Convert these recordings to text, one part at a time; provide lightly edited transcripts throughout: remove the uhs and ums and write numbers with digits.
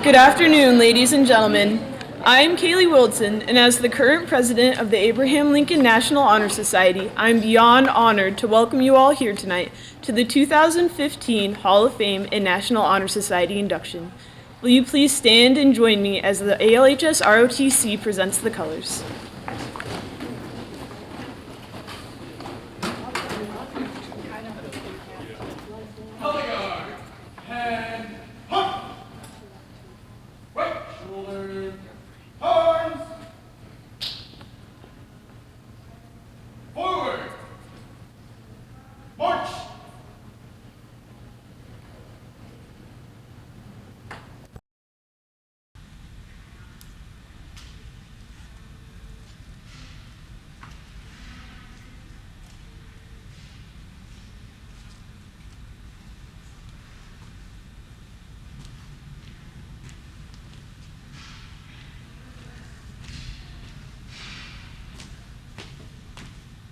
Good afternoon, ladies and gentlemen. I am Kaylee Wilson, and as the current president of the Abraham Lincoln National Honor Society, I am beyond honored to welcome you all here tonight to the 2015 Hall of Fame and National Honor Society induction. Will you please stand and join me as the ALHS ROTC presents the colors?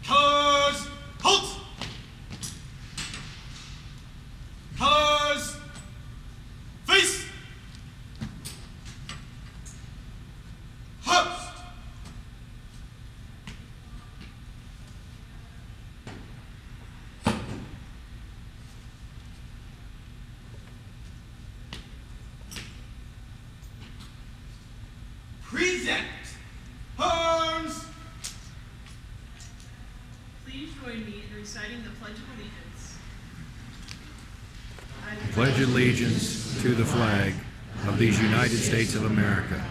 Colors, halt! Colors, face! Host! Present! Arms! Please join me in reciting the Pledge of Allegiance. Pledge allegiance to the flag of these United States of America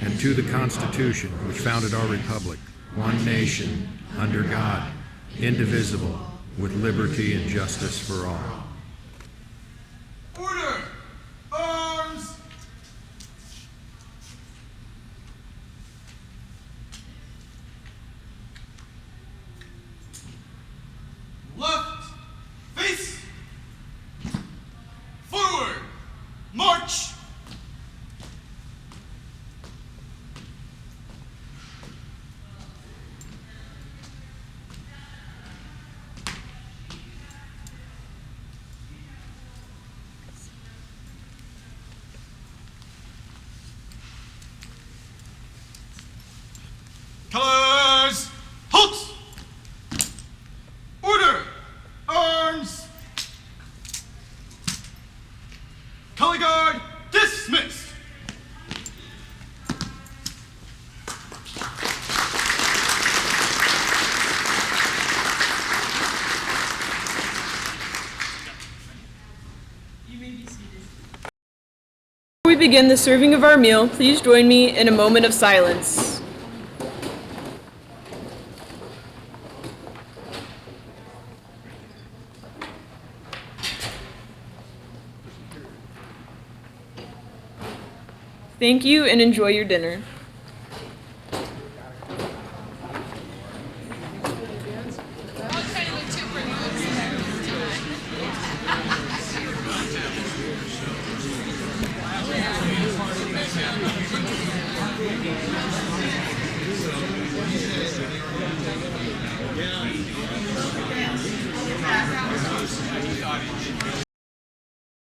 and to the Constitution which founded our republic, one nation, under God, indivisible, with liberty and justice for all. Order! Arms! Left! Face! Forward! March! Colors! Halt! Order! Arms! Color guard dismissed! You may be seated. Before we begin the serving of our meal, please join me in a moment of silence. Thank you and enjoy your dinner.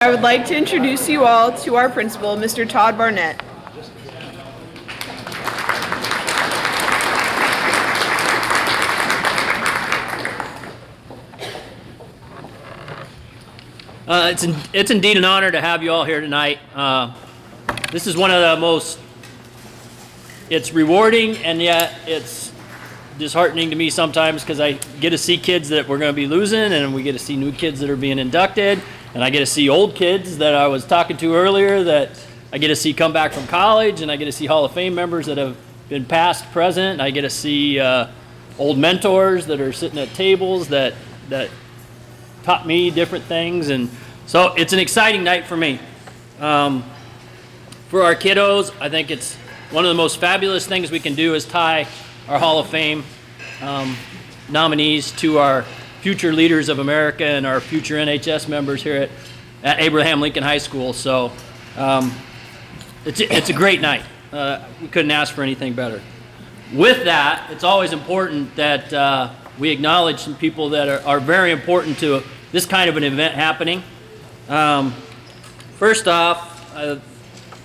I would like to introduce you all to our principal, Mr. Todd Barnett. It's indeed an honor to have you all here tonight. This is one of the most, it's rewarding and yet it's disheartening to me sometimes because I get to see kids that we're going to be losing, and we get to see new kids that are being inducted, and I get to see old kids that I was talking to earlier that I get to see come back from college, and I get to see Hall of Fame members that have been past, present, and I get to see old mentors that are sitting at tables that taught me different things, and so it's an exciting night for me. For our kiddos, I think it's one of the most fabulous things we can do is tie our Hall of Fame nominees to our future leaders of America and our future NHS members here at Abraham Lincoln High School. So it's a great night. We couldn't ask for anything better. With that, it's always important that we acknowledge some people that are very important to this kind of an event happening. First off,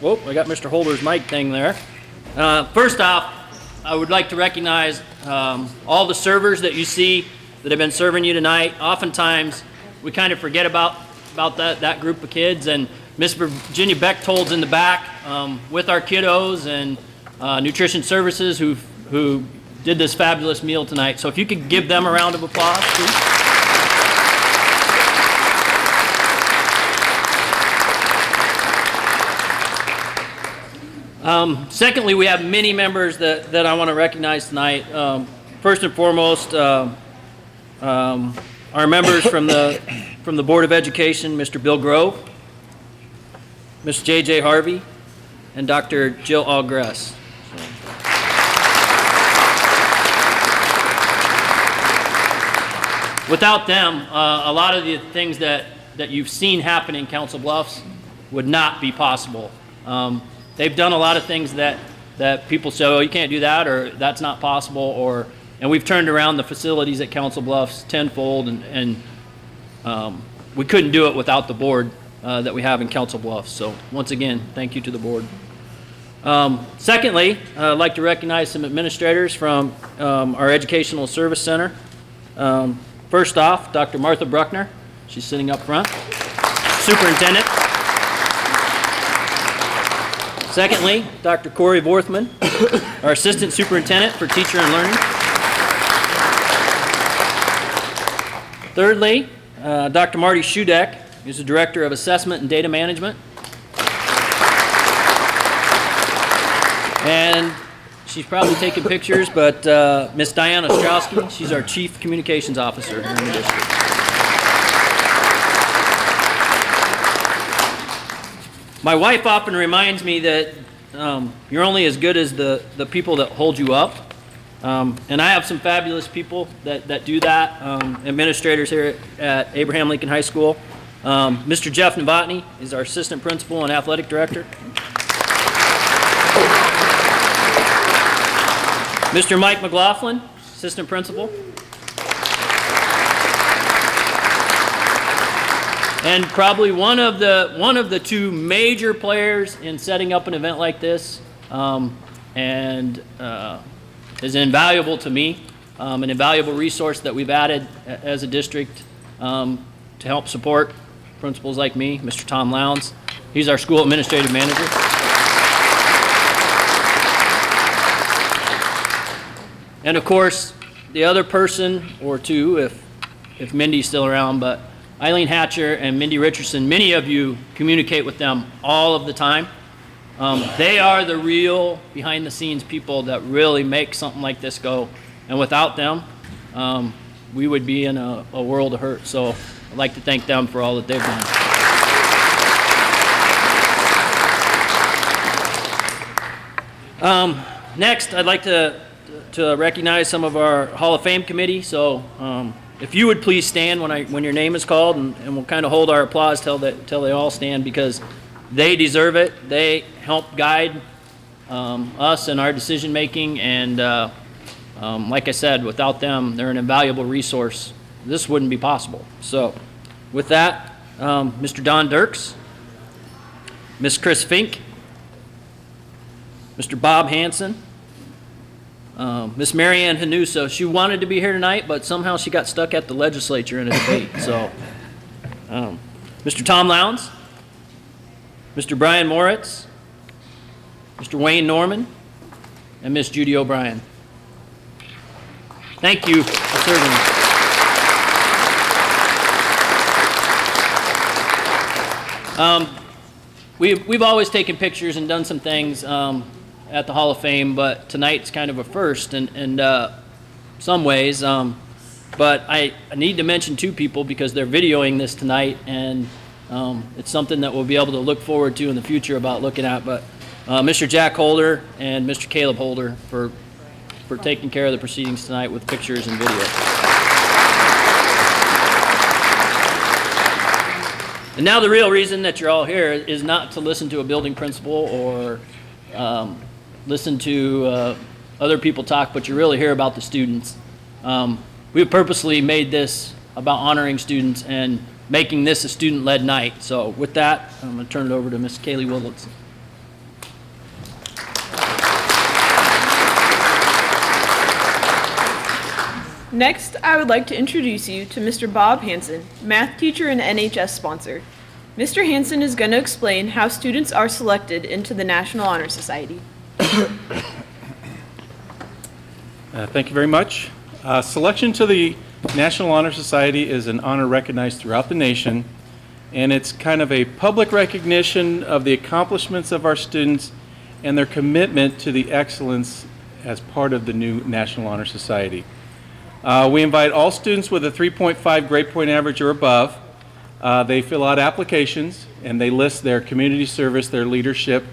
Whoop, I got Mr. Holder's mic thing there. First off, I would like to recognize all the servers that you see that have been serving you tonight. Oftentimes, we kind of forget about that group of kids, and Miss Virginia Bechtolds in the back with our kiddos and nutrition services who did this fabulous meal tonight. So if you could give them a round of applause, please. Secondly, we have many members that I want to recognize tonight. First and foremost, our members from the Board of Education, Mr. Bill Grove, Mr. J.J. Harvey, and Dr. Jill Algress. Without them, a lot of the things that you've seen happen in Council Bluffs would not be possible. They've done a lot of things that people say, oh, you can't do that, or that's not possible, and we've turned around the facilities at Council Bluffs tenfold, and we couldn't do it without the board that we have in Council Bluffs. So once again, thank you to the board. Secondly, I'd like to recognize some administrators from our Educational Service Center. First off, Dr. Martha Bruckner, she's sitting up front, superintendent. Secondly, Dr. Corey Vorthman, our assistant superintendent for teacher and learning. Thirdly, Dr. Marty Shudeck, who's the director of assessment and data management. And she's probably taking pictures, but Miss Diana Ostrowski, she's our chief communications officer here in the district. My wife often reminds me that you're only as good as the people that hold you up. And I have some fabulous people that do that, administrators here at Abraham Lincoln High School. Mr. Jeff Novotny is our assistant principal and athletic director. Mr. Mike McLaughlin, assistant principal. And probably one of the two major players in setting up an event like this, and is invaluable to me, an invaluable resource that we've added as a district to help support principals like me, Mr. Tom Lowndes. He's our school administrative manager. And of course, the other person or two, if Mindy's still around, but Eileen Hatcher and Mindy Richardson, many of you communicate with them all of the time. They are the real behind-the-scenes people that really make something like this go. And without them, we would be in a world of hurt. So I'd like to thank them for all that they've done. Next, I'd like to recognize some of our Hall of Fame committee. So if you would please stand when your name is called, and we'll kind of hold our applause till they all stand, because they deserve it. They help guide us in our decision making, and like I said, without them, they're an invaluable resource. This wouldn't be possible. So with that, Mr. Don Dirks, Miss Chris Fink, Mr. Bob Hanson, Miss Marianne Hanuso. She wanted to be here tonight, but somehow she got stuck at the legislature in a debate. So, Mr. Tom Lowndes, Mr. Brian Moritz, Mr. Wayne Norman, and Miss Judy O'Brien. Thank you for serving. We've always taken pictures and done some things at the Hall of Fame, but tonight's kind of a first in some ways. But I need to mention two people because they're videoing this tonight, and it's something that we'll be able to look forward to in the future about looking at. But Mr. Jack Holder and Mr. Caleb Holder for taking care of the proceedings tonight with pictures and video. And now the real reason that you're all here is not to listen to a building principal or listen to other people talk, but you're really here about the students. We have purposely made this about honoring students and making this a student-led night. So with that, I'm going to turn it over to Ms. Kaylee Willardson. Next, I would like to introduce you to Mr. Bob Hansen, math teacher and NHS sponsor. Mr. Hansen is going to explain how students are selected into the National Honor Society. Thank you very much. Selection to the National Honor Society is an honor recognized throughout the nation, and it's kind of a public recognition of the accomplishments of our students and their commitment to the excellence as part of the new National Honor Society. We invite all students with a 3.5 grade point average or above. They fill out applications and they list their community service, their leadership,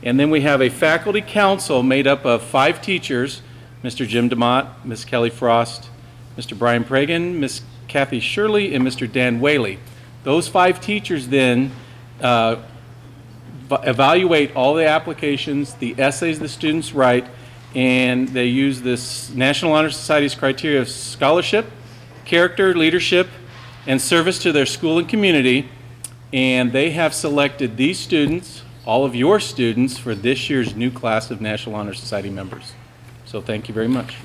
and then we have a faculty council made up of 5 teachers, Mr. Jim DeMott, Ms. Kelly Frost, Mr. Brian Pragan, Ms. Kathy Shirley, and Mr. Dan Whaley. Those 5 teachers then evaluate all the applications, the essays the students write, and they use this National Honor Society's criteria of scholarship, character, leadership, and service to their school and community, and they have selected these students, all of your students, for this year's new class of National Honor Society members. So thank you very much.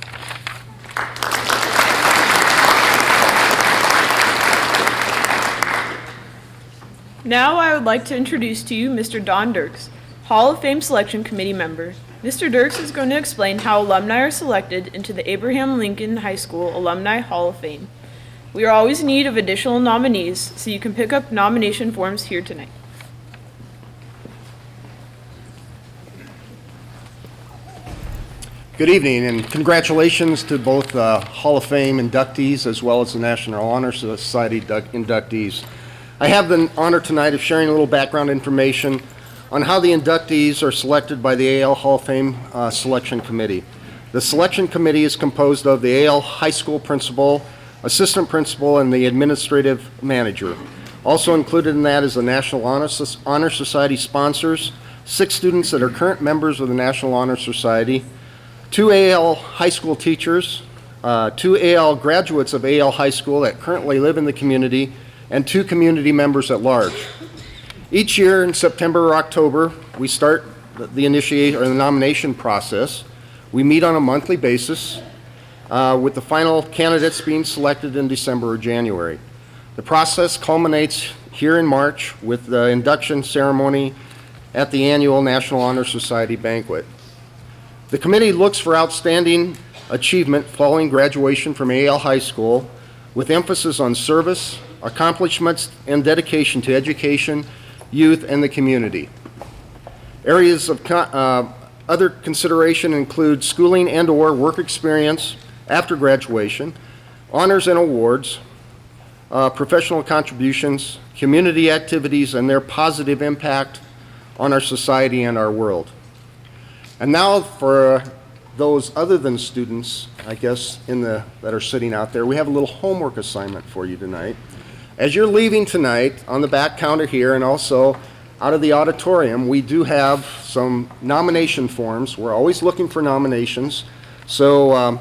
Now I would like to introduce to you Mr. Don Dirks, Hall of Fame Selection Committee member. Mr. Dirks is going to explain how alumni are selected into the Abraham Lincoln High School Alumni Hall of Fame. We are always in need of additional nominees, so you can pick up nomination forms here tonight. Good evening, and congratulations to both the Hall of Fame inductees as well as the National Honor Society inductees. I have the honor tonight of sharing a little background information on how the inductees are selected by the AL Hall of Fame Selection Committee. The selection committee is composed of the AL High School principal, assistant principal, and the administrative manager. Also included in that is the National Honor Society sponsors, 6 students that are current members of the National Honor Society, 2 AL high school teachers, 2 AL graduates of AL high school that currently live in the community, and 2 community members at large. Each year in September or October, we start the nomination process. We meet on a monthly basis, with the final candidates being selected in December or January. The process culminates here in March with the induction ceremony at the annual National Honor Society banquet. The committee looks for outstanding achievement following graduation from AL High School, with emphasis on service, accomplishments, and dedication to education, youth, and the community. Areas of other consideration include schooling and/or work experience after graduation, honors and awards, professional contributions, community activities, and their positive impact on our society and our world. And now for those other than students, I guess, that are sitting out there, we have a little homework assignment for you tonight. As you're leaving tonight, on the back counter here and also out of the auditorium, we do have some nomination forms. We're always looking for nominations. So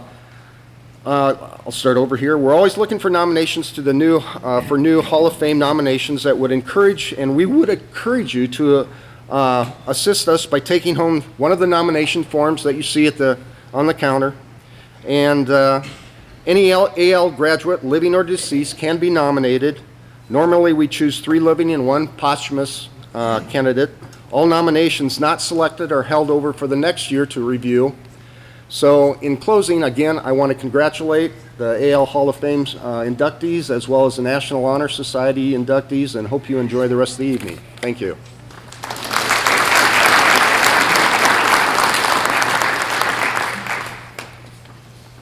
I'll start over here. We're always looking for nominations to the new Hall of Fame nominations that would encourage, and we would encourage you to assist us by taking home one of the nomination forms that you see on the counter. And any AL graduate, living or deceased, can be nominated. Normally we choose 3 living and 1 posthumous candidate. All nominations not selected are held over for the next year to review. So in closing, again, I want to congratulate the AL Hall of Fame inductees as well as the National Honor Society inductees, and hope you enjoy the rest of the evening. Thank you.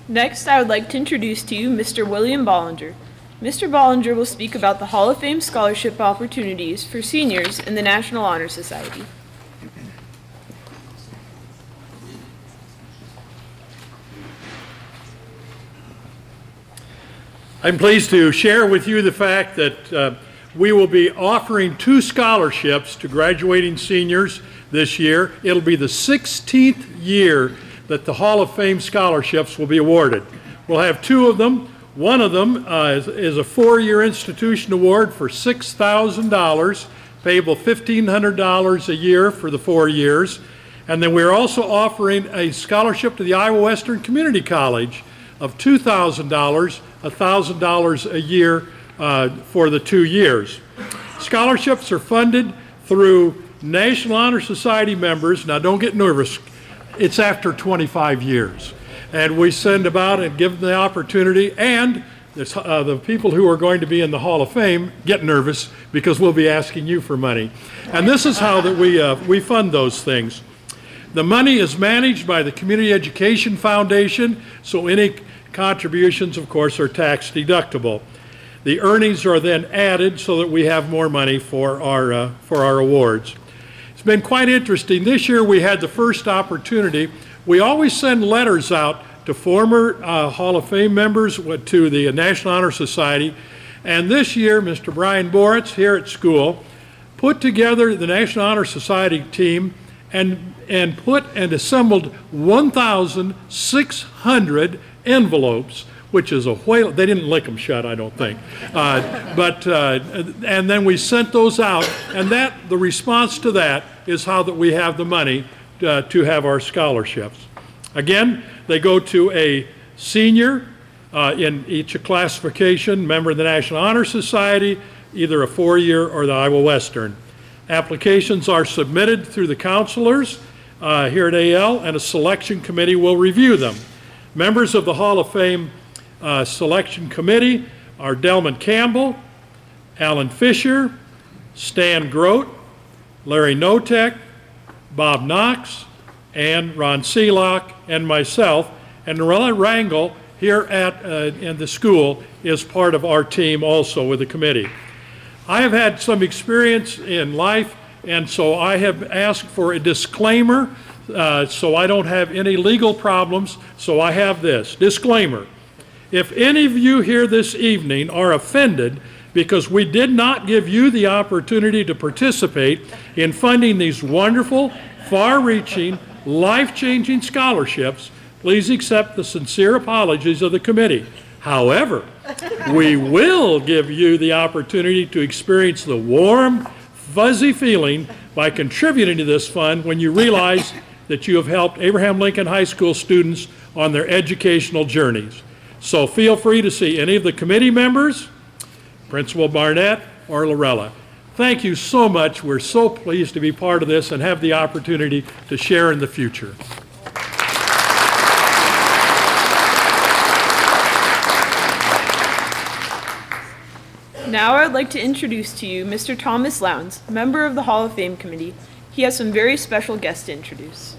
Next, I would like to introduce to you Mr. William Bollinger. Mr. Bollinger will speak about the Hall of Fame scholarship opportunities for seniors in the National Honor Society. I'm pleased to share with you the fact that we will be offering 2 scholarships to graduating seniors this year. It'll be the 16th year that the Hall of Fame scholarships will be awarded. We'll have 2 of them. One of them is a 4-year institution award for $6,000, payable $1,500 a year for the 4 years. And then we're also offering a scholarship to the Iowa Western Community College of $2,000, $1,000 a year for the 2 years. Scholarships are funded through National Honor Society members. Now, don't get nervous. It's after 25 years. And we send about and give them the opportunity, and the people who are going to be in the Hall of Fame get nervous because we'll be asking you for money. And this is how that we fund those things. The money is managed by the Community Education Foundation, so any contributions, of course, are tax deductible. The earnings are then added so that we have more money for our awards. It's been quite interesting. This year we had the first opportunity. We always send letters out to former Hall of Fame members, to the National Honor Society, and this year Mr. Brian Boritz here at school put together the National Honor Society team and assembled 1,600 envelopes, which is a whale. They didn't lick them shut, I don't think. And then we sent those out, and the response to that is how that we have the money to have our scholarships. Again, they go to a senior in each classification, member of the National Honor Society, either a 4-year or the Iowa Western. Applications are submitted through the counselors here at AL, and a selection committee will review them. Members of the Hall of Fame selection committee are Delman Campbell, Alan Fisher, Stan Grote, Larry Notek, Bob Knox, and Ron Seelock, and myself. And Norella Rangel here in the school is part of our team also with the committee. I have had some experience in life, and so I have asked for a disclaimer so I don't have any legal problems. So I have this disclaimer. If any of you here this evening are offended because we did not give you the opportunity to participate in funding these wonderful, far-reaching, life-changing scholarships, please accept the sincere apologies of the committee. However, we will give you the opportunity to experience the warm, fuzzy feeling by contributing to this fund when you realize that you have helped Abraham Lincoln High School students on their educational journeys. So feel free to see any of the committee members, Principal Barnett, or Lorella. Thank you so much. We're so pleased to be part of this and have the opportunity to share in the future. Now I'd like to introduce to you Mr. Thomas Lowndes, member of the Hall of Fame Committee. He has some very special guests to introduce.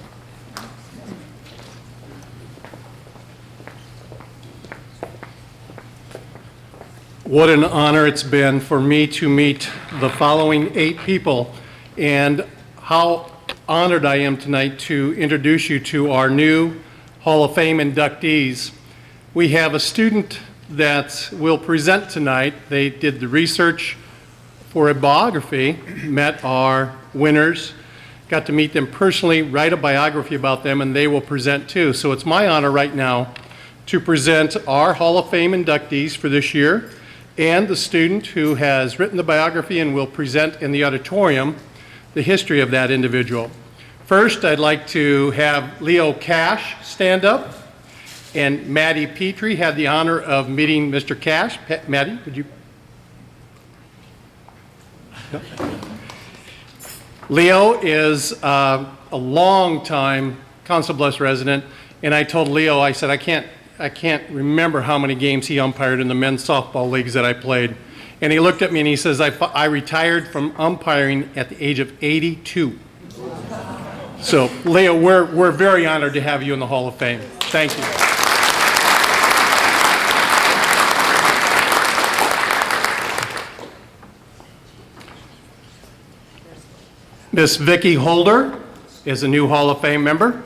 What an honor it's been for me to meet the following 8 people, and how honored I am tonight to introduce you to our new Hall of Fame inductees. We have a student that will present tonight. They did the research for a biography, met our winners, got to meet them personally, write a biography about them, and they will present too. So it's my honor right now to present our Hall of Fame inductees for this year, and the student who has written the biography and will present in the auditorium the history of that individual. First, I'd like to have Leo Cash stand up, and Maddie Petrie had the honor of meeting Mr. Cash. Maddie, would you? No. Leo is a long-time Council Bluffs resident, and I told Leo, I said, I can't remember how many games he umpired in the men's softball leagues that I played. And he looked at me and he says, I retired from umpiring at the age of 82. So, Leo, we're very honored to have you in the Hall of Fame. Thank you. Miss Vicki Holder is a new Hall of Fame member.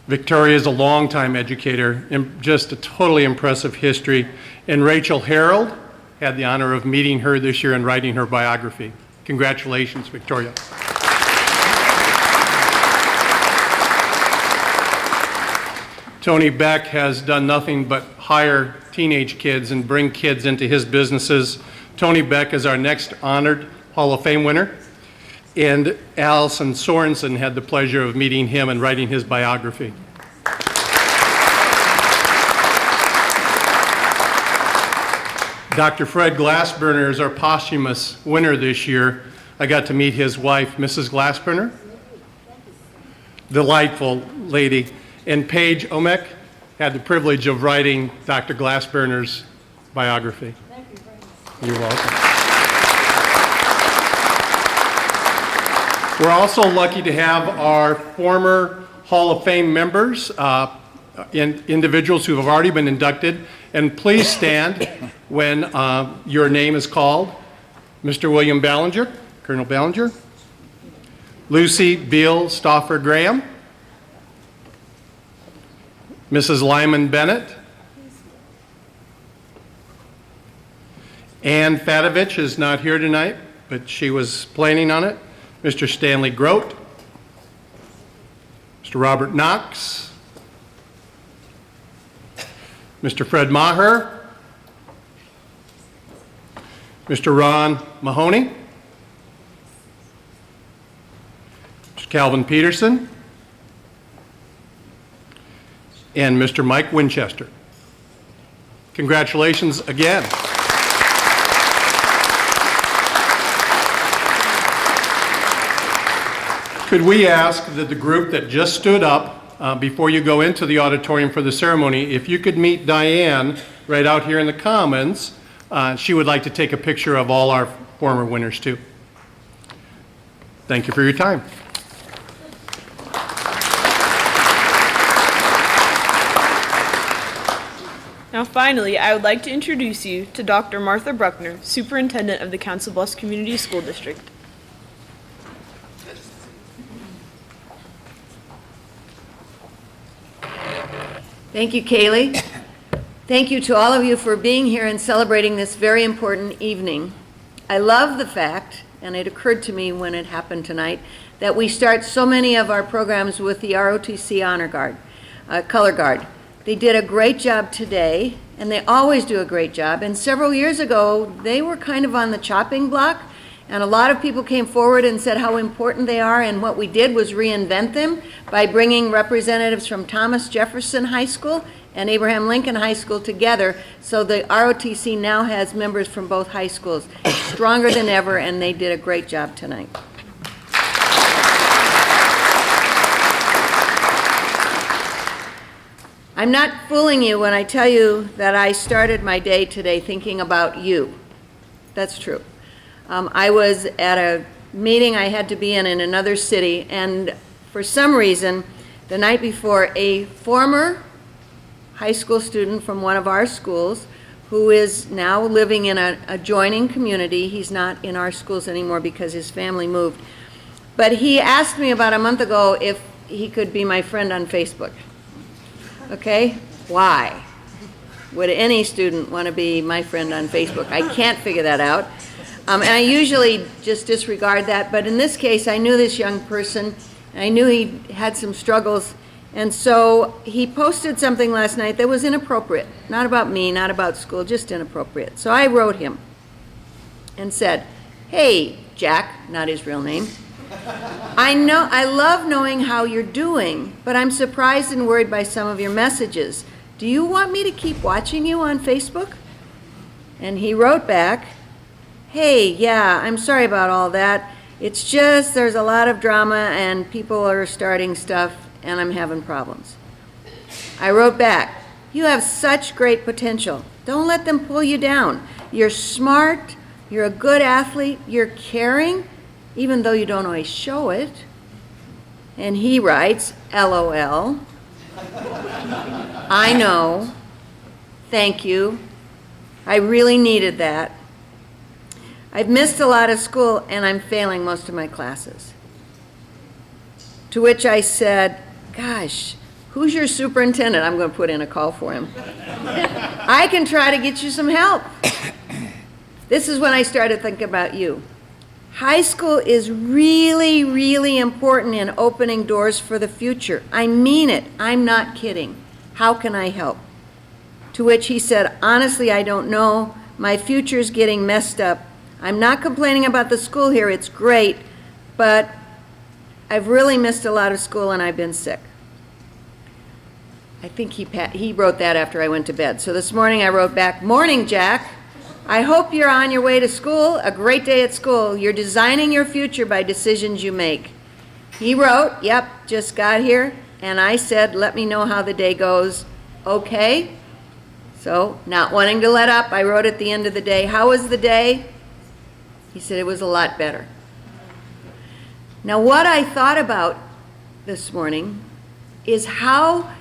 Victoria is a longtime educator and just a totally impressive history. And Rachel Harold had the honor of meeting her this year and writing her biography. Congratulations, Victoria. Tony Beck has done nothing but hire teenage kids and bring kids into his businesses. Tony Beck is our next honored Hall of Fame winner. And Allison Sorensen had the pleasure of meeting him and writing his biography. Dr. Fred Glassburner is our posthumous winner this year. I got to meet his wife, Mrs. Glassburner. Delightful lady. And Paige Omek had the privilege of writing Dr. Glassburner's biography. Thank you very much. You're welcome. We're also lucky to have our former Hall of Fame members, individuals who have already been inducted. And please stand when your name is called. Mr. William Ballinger, Colonel Ballinger. Lucy Beal Stauffer Graham. Mrs. Lyman Bennett. Ann Fatovich is not here tonight, but she was planning on it. Mr. Stanley Grote. Mr. Robert Knox. Mr. Fred Maher. Mr. Ron Mahoney. Mr. Calvin Peterson. And Mr. Mike Winchester. Congratulations again. Could we ask that the group that just stood up before you go into the auditorium for the ceremony, if you could meet Diane right out here in the Commons. She would like to take a picture of all our former winners too. Thank you for your time. Now finally, I would like to introduce you to Dr. Martha Bruckner, Superintendent of the Council Bluffs Community School District. Thank you, Kaylee. Thank you to all of you for being here and celebrating this very important evening. I love the fact, and it occurred to me when it happened tonight, that we start so many of our programs with the ROTC Honor Guard, Color Guard. They did a great job today, and they always do a great job. And several years ago, they were kind of on the chopping block, and a lot of people came forward and said how important they are, and what we did was reinvent them by bringing representatives from Thomas Jefferson High School and Abraham Lincoln High School together, so the ROTC now has members from both high schools, stronger than ever, and they did a great job tonight. I'm not fooling you when I tell you that I started my day today thinking about you. That's true. I was at a meeting I had to be in another city, and for some reason, the night before, a former high school student from one of our schools who is now living in an adjoining community, he's not in our schools anymore because his family moved, but he asked me about a month ago if he could be my friend on Facebook. Okay? Why would any student want to be my friend on Facebook? I can't figure that out. And I usually just disregard that, but in this case, I knew this young person, and I knew he had some struggles, and so he posted something last night that was inappropriate. Not about me, not about school, just inappropriate. So I wrote him and said, "Hey, Jack," not his real name, I love knowing how you're doing, but I'm surprised and worried by some of your messages. Do you want me to keep watching you on Facebook? And he wrote back, "Hey, yeah, I'm sorry about all that. It's just there's a lot of drama and people are starting stuff and I'm having problems." I wrote back, "You have such great potential. Don't let them pull you down. You're smart, you're a good athlete, you're caring, even though you don't always show it." And he writes, "LOL. I know. Thank you. I really needed that. I've missed a lot of school and I'm failing most of my classes." To which I said, "Gosh, who's your superintendent?" I'm going to put in a call for him. "I can try to get you some help." This is when I started thinking about you. High school is really, really important in opening doors for the future. I mean it. I'm not kidding. How can I help? To which he said, "Honestly, I don't know. My future's getting messed up. I'm not complaining about the school here. It's great, but I've really missed a lot of school and I've been sick." I think he wrote that after I went to bed. So this morning I wrote back, "Morning, Jack. I hope you're on your way to school, a great day at school. You're designing your future by decisions you make. He wrote, yep, just got here, and I said, let me know how the day goes. Okay. So, not wanting to let up, I wrote at the end of the day, how was the day? He said it was a lot better. Now, what I thought about this morning is how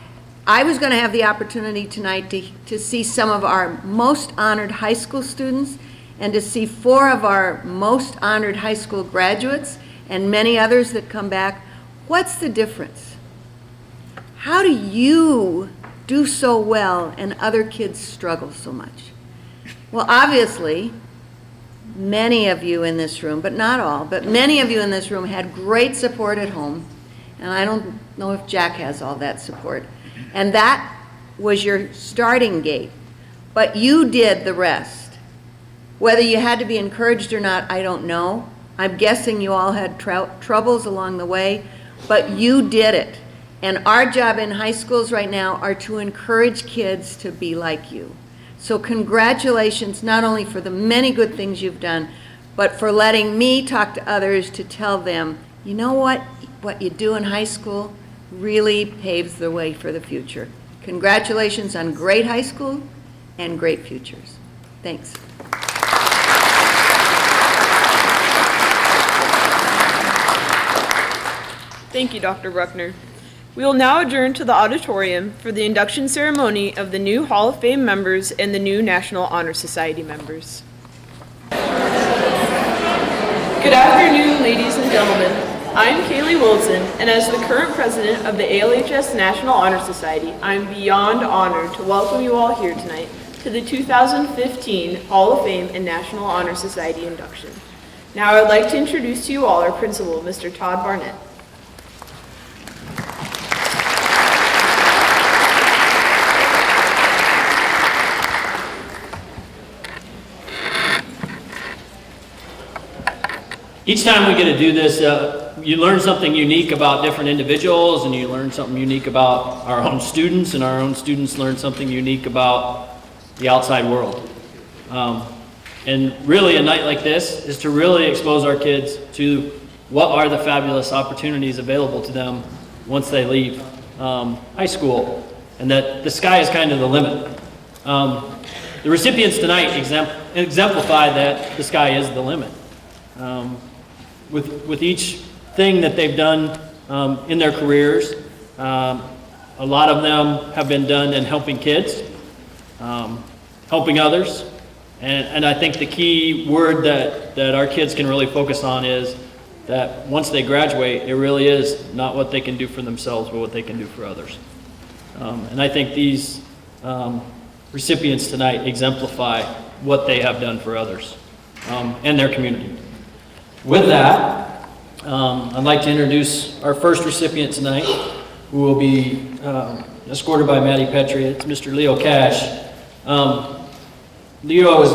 I was going to have the opportunity tonight to see some of our most honored high school students and to see 4 of our most honored high school graduates and many others that come back. What's the difference? How do you do so well and other kids struggle so much? Well, obviously, many of you in this room, but not all, but many of you in this room had great support at home, and I don't know if Jack has all that support. And that was your starting gate, but you did the rest. Whether you had to be encouraged or not, I don't know. I'm guessing you all had troubles along the way, but you did it. And our job in high schools right now are to encourage kids to be like you. So congratulations, not only for the many good things you've done, but for letting me talk to others to tell them, you know what you do in high school really paves the way for the future. Congratulations on great high school and great futures. Thanks. Thank you, Dr. Bruckner. We will now adjourn to the auditorium for the induction ceremony of the new Hall of Fame members and the new National Honor Society members. Good afternoon, ladies and gentlemen. I'm Kaylee Wilson, and as the current president of the ALHS National Honor Society, I'm beyond honored to welcome you all here tonight to the 2015 Hall of Fame and National Honor Society induction. Now I would like to introduce to you all our principal, Mr. Todd Barnett. Each time we get to do this, you learn something unique about different individuals, and you learn something unique about our own students, and our own students learn something unique about the outside world. And really, a night like this is to really expose our kids to what are the fabulous opportunities available to them once they leave high school, and that the sky is kind of the limit. The recipients tonight exemplify that the sky is the limit. With each thing that they've done in their careers, a lot of them have been done in helping kids, helping others, and I think the key word that our kids can really focus on is that once they graduate, it really is not what they can do for themselves, but what they can do for others. And I think these recipients tonight exemplify what they have done for others and their community. With that, I'd like to introduce our first recipient tonight, who will be escorted by Maddie Petrie. It's Mr. Leo Cash. Leo is,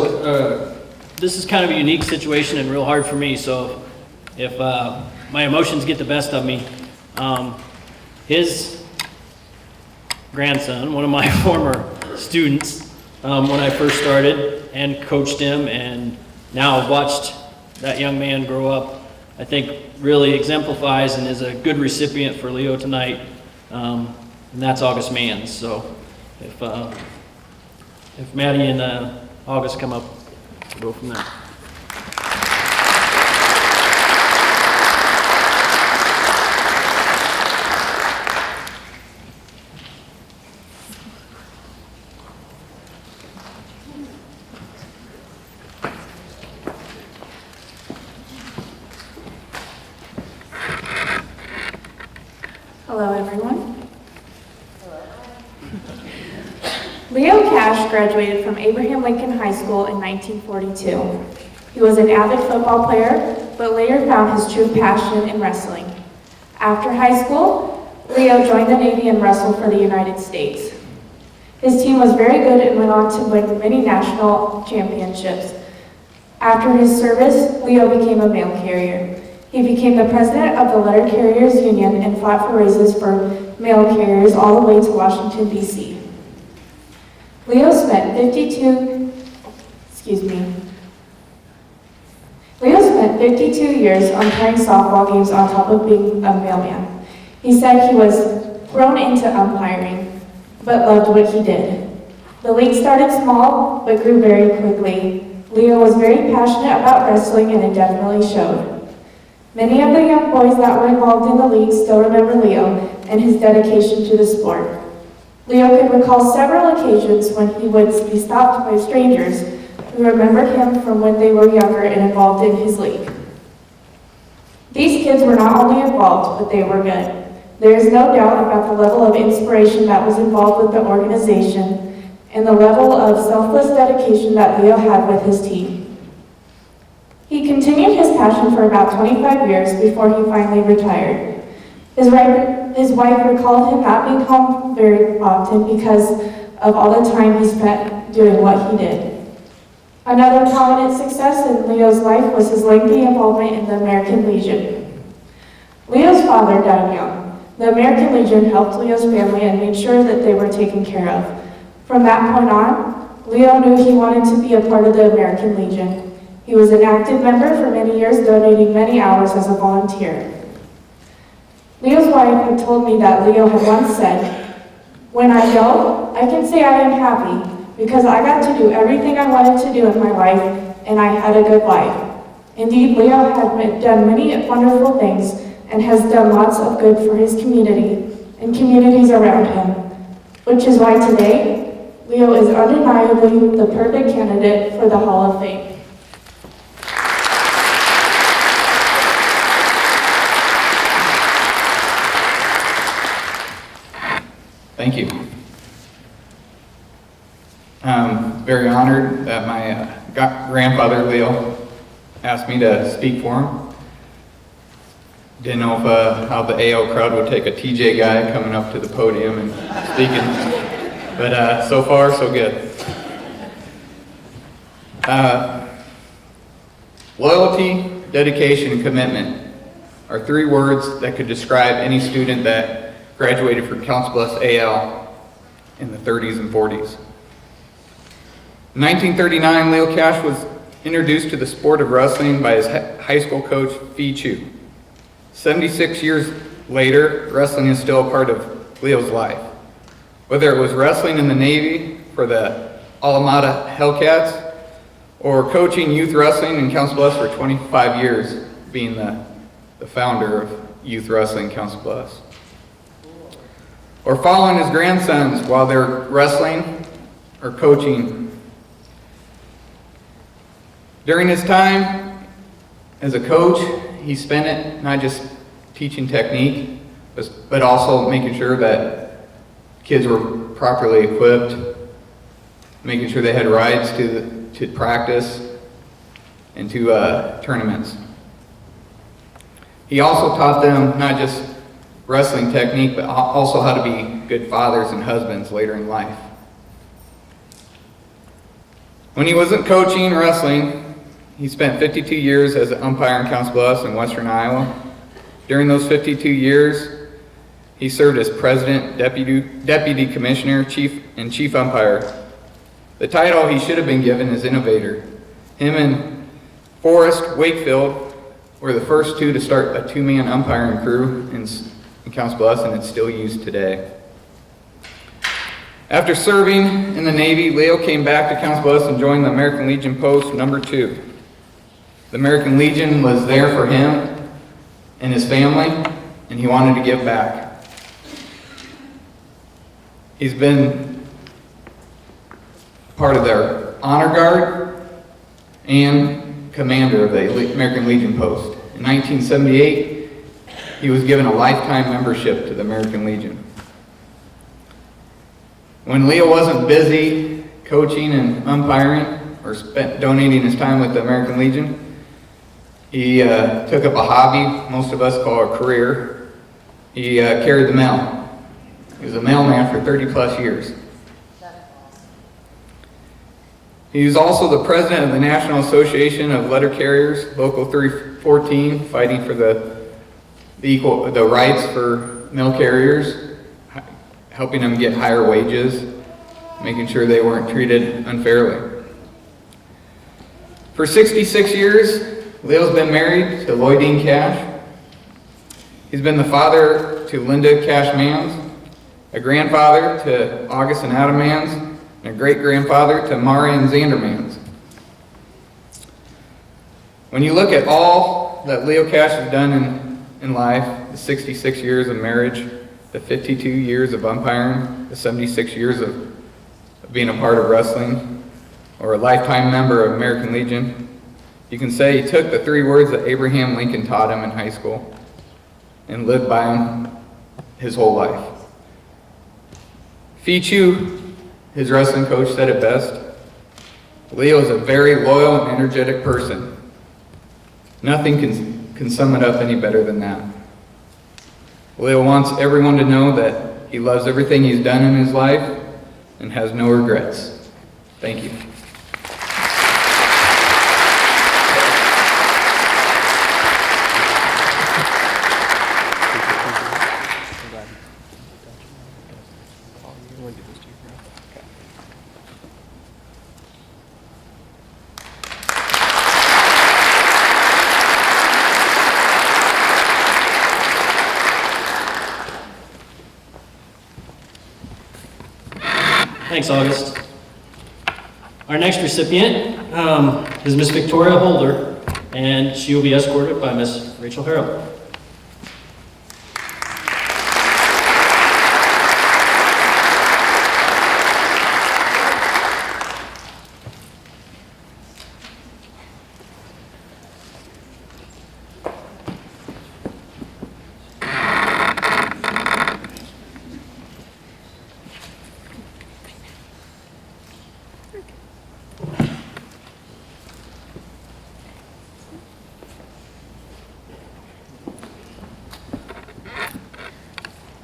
this is kind of a unique situation and real hard for me, so if my emotions get the best of me, his grandson, one of my former students, when I first started and coached him, and now I've watched that young man grow up, I think really exemplifies and is a good recipient for Leo tonight, and that's August Manns. So if Maddie and August come up, we'll go from there. Hello, everyone. Leo Cash graduated from Abraham Lincoln High School in 1942. He was an avid football player, but later found his true passion in wrestling. After high school, Leo joined the Navy and wrestled for the United States. His team was very good and went on to win many national championships. After his service, Leo became a mail carrier. He became the president of the Letter Carriers Union and fought for raises for mail carriers all the way to Washington, D.C. Leo spent 52 Leo spent 52 years umpiring softball games on top of being a mailman. He said he was thrown into umpiring, but loved what he did. The league started small, but grew very quickly. Leo was very passionate about wrestling, and it definitely showed. Many of the young boys that were involved in the league still remember Leo and his dedication to the sport. Leo could recall several occasions when he would be stopped by strangers who remembered him from when they were younger and involved in his league. These kids were not only involved, but they were good. There is no doubt about the level of inspiration that was involved with the organization and the level of selfless dedication that Leo had with his team. He continued his passion for about 25 years before he finally retired. His wife recalled him not being home very often because of all the time he spent doing what he did. Another prominent success in Leo's life was his lengthy involvement in the American Legion. Leo's father died young. The American Legion helped Leo's family and made sure that they were taken care of. From that point on, Leo knew he wanted to be a part of the American Legion. He was an active member for many years, donating many hours as a volunteer. Leo's wife had told me that Leo had once said, "When I go, I can say I am happy because I got to do everything I wanted to do in my life, and I had a good life." Indeed, Leo had done many wonderful things and has done lots of good for his community and communities around him, which is why today, Leo is undeniably the perfect candidate for the Hall of Fame. Thank you. I'm very honored that my grandfather, Leo, asked me to speak for him. Didn't know if, how the AO crowd would take a TJ guy coming up to the podium and speaking. But so far, so good. Loyalty, dedication, and commitment are three words that could describe any student that graduated from Council Bluffs AL in the 30s and 40s. In 1939, Leo Cash was introduced to the sport of wrestling by his high school coach, Fee Chu. 76 years later, wrestling is still a part of Leo's life. Whether it was wrestling in the Navy for the Alameda Hellcats or coaching youth wrestling in Council Bluffs for 25 years, being the founder of youth wrestling in Council Bluffs. Or following his grandsons while they're wrestling or coaching. During his time as a coach, he spent it not just teaching technique, but also making sure that kids were properly equipped, making sure they had rides to practice and to tournaments. He also taught them not just wrestling technique, but also how to be good fathers and husbands later in life. When he wasn't coaching wrestling, he spent 52 years as an umpire in Council Bluffs in western Iowa. During those 52 years, he served as president, deputy commissioner, chief umpire. The title he should have been given is innovator. Him and Forrest Wakefield were the first two to start a two-man umpiring crew in Council Bluffs, and it's still used today. After serving in the Navy, Leo came back to Council Bluffs and joined the American Legion Post No. 2. The American Legion was there for him and his family, and he wanted to give back. He's been part of their honor guard and commander of the American Legion Post. In 1978, he was given a lifetime membership to the American Legion. When Leo wasn't busy coaching and umpiring or donating his time with the American Legion, he took up a hobby most of us call a career. He carried the mail. He was a mailman for 30 plus years. He was also the president of the National Association of Letter Carriers, Local 314, fighting for the rights for mail carriers, helping them get higher wages, making sure they weren't treated unfairly. For 66 years, Leo's been married to Lloydine Cash. He's been the father to Linda Cash Mans, a grandfather to August and Adam Mans, and a great-grandfather to Mari and Xander Mans. When you look at all that Leo Cash has done in life, the 66 years of marriage, the 52 years of umpiring, the 76 years of being a part of wrestling, or a lifetime member of American Legion, you can say he took the 3 words that Abraham Lincoln taught him in high school and lived by them his whole life. Fee Chu, his wrestling coach, said it best. Leo is a very loyal and energetic person. Nothing can sum it up any better than that. Leo wants everyone to know that he loves everything he's done in his life and has no regrets. Thank you. Thanks, August. Our next recipient is Miss Victoria Holder, and she will be escorted by Miss Rachel Harrell.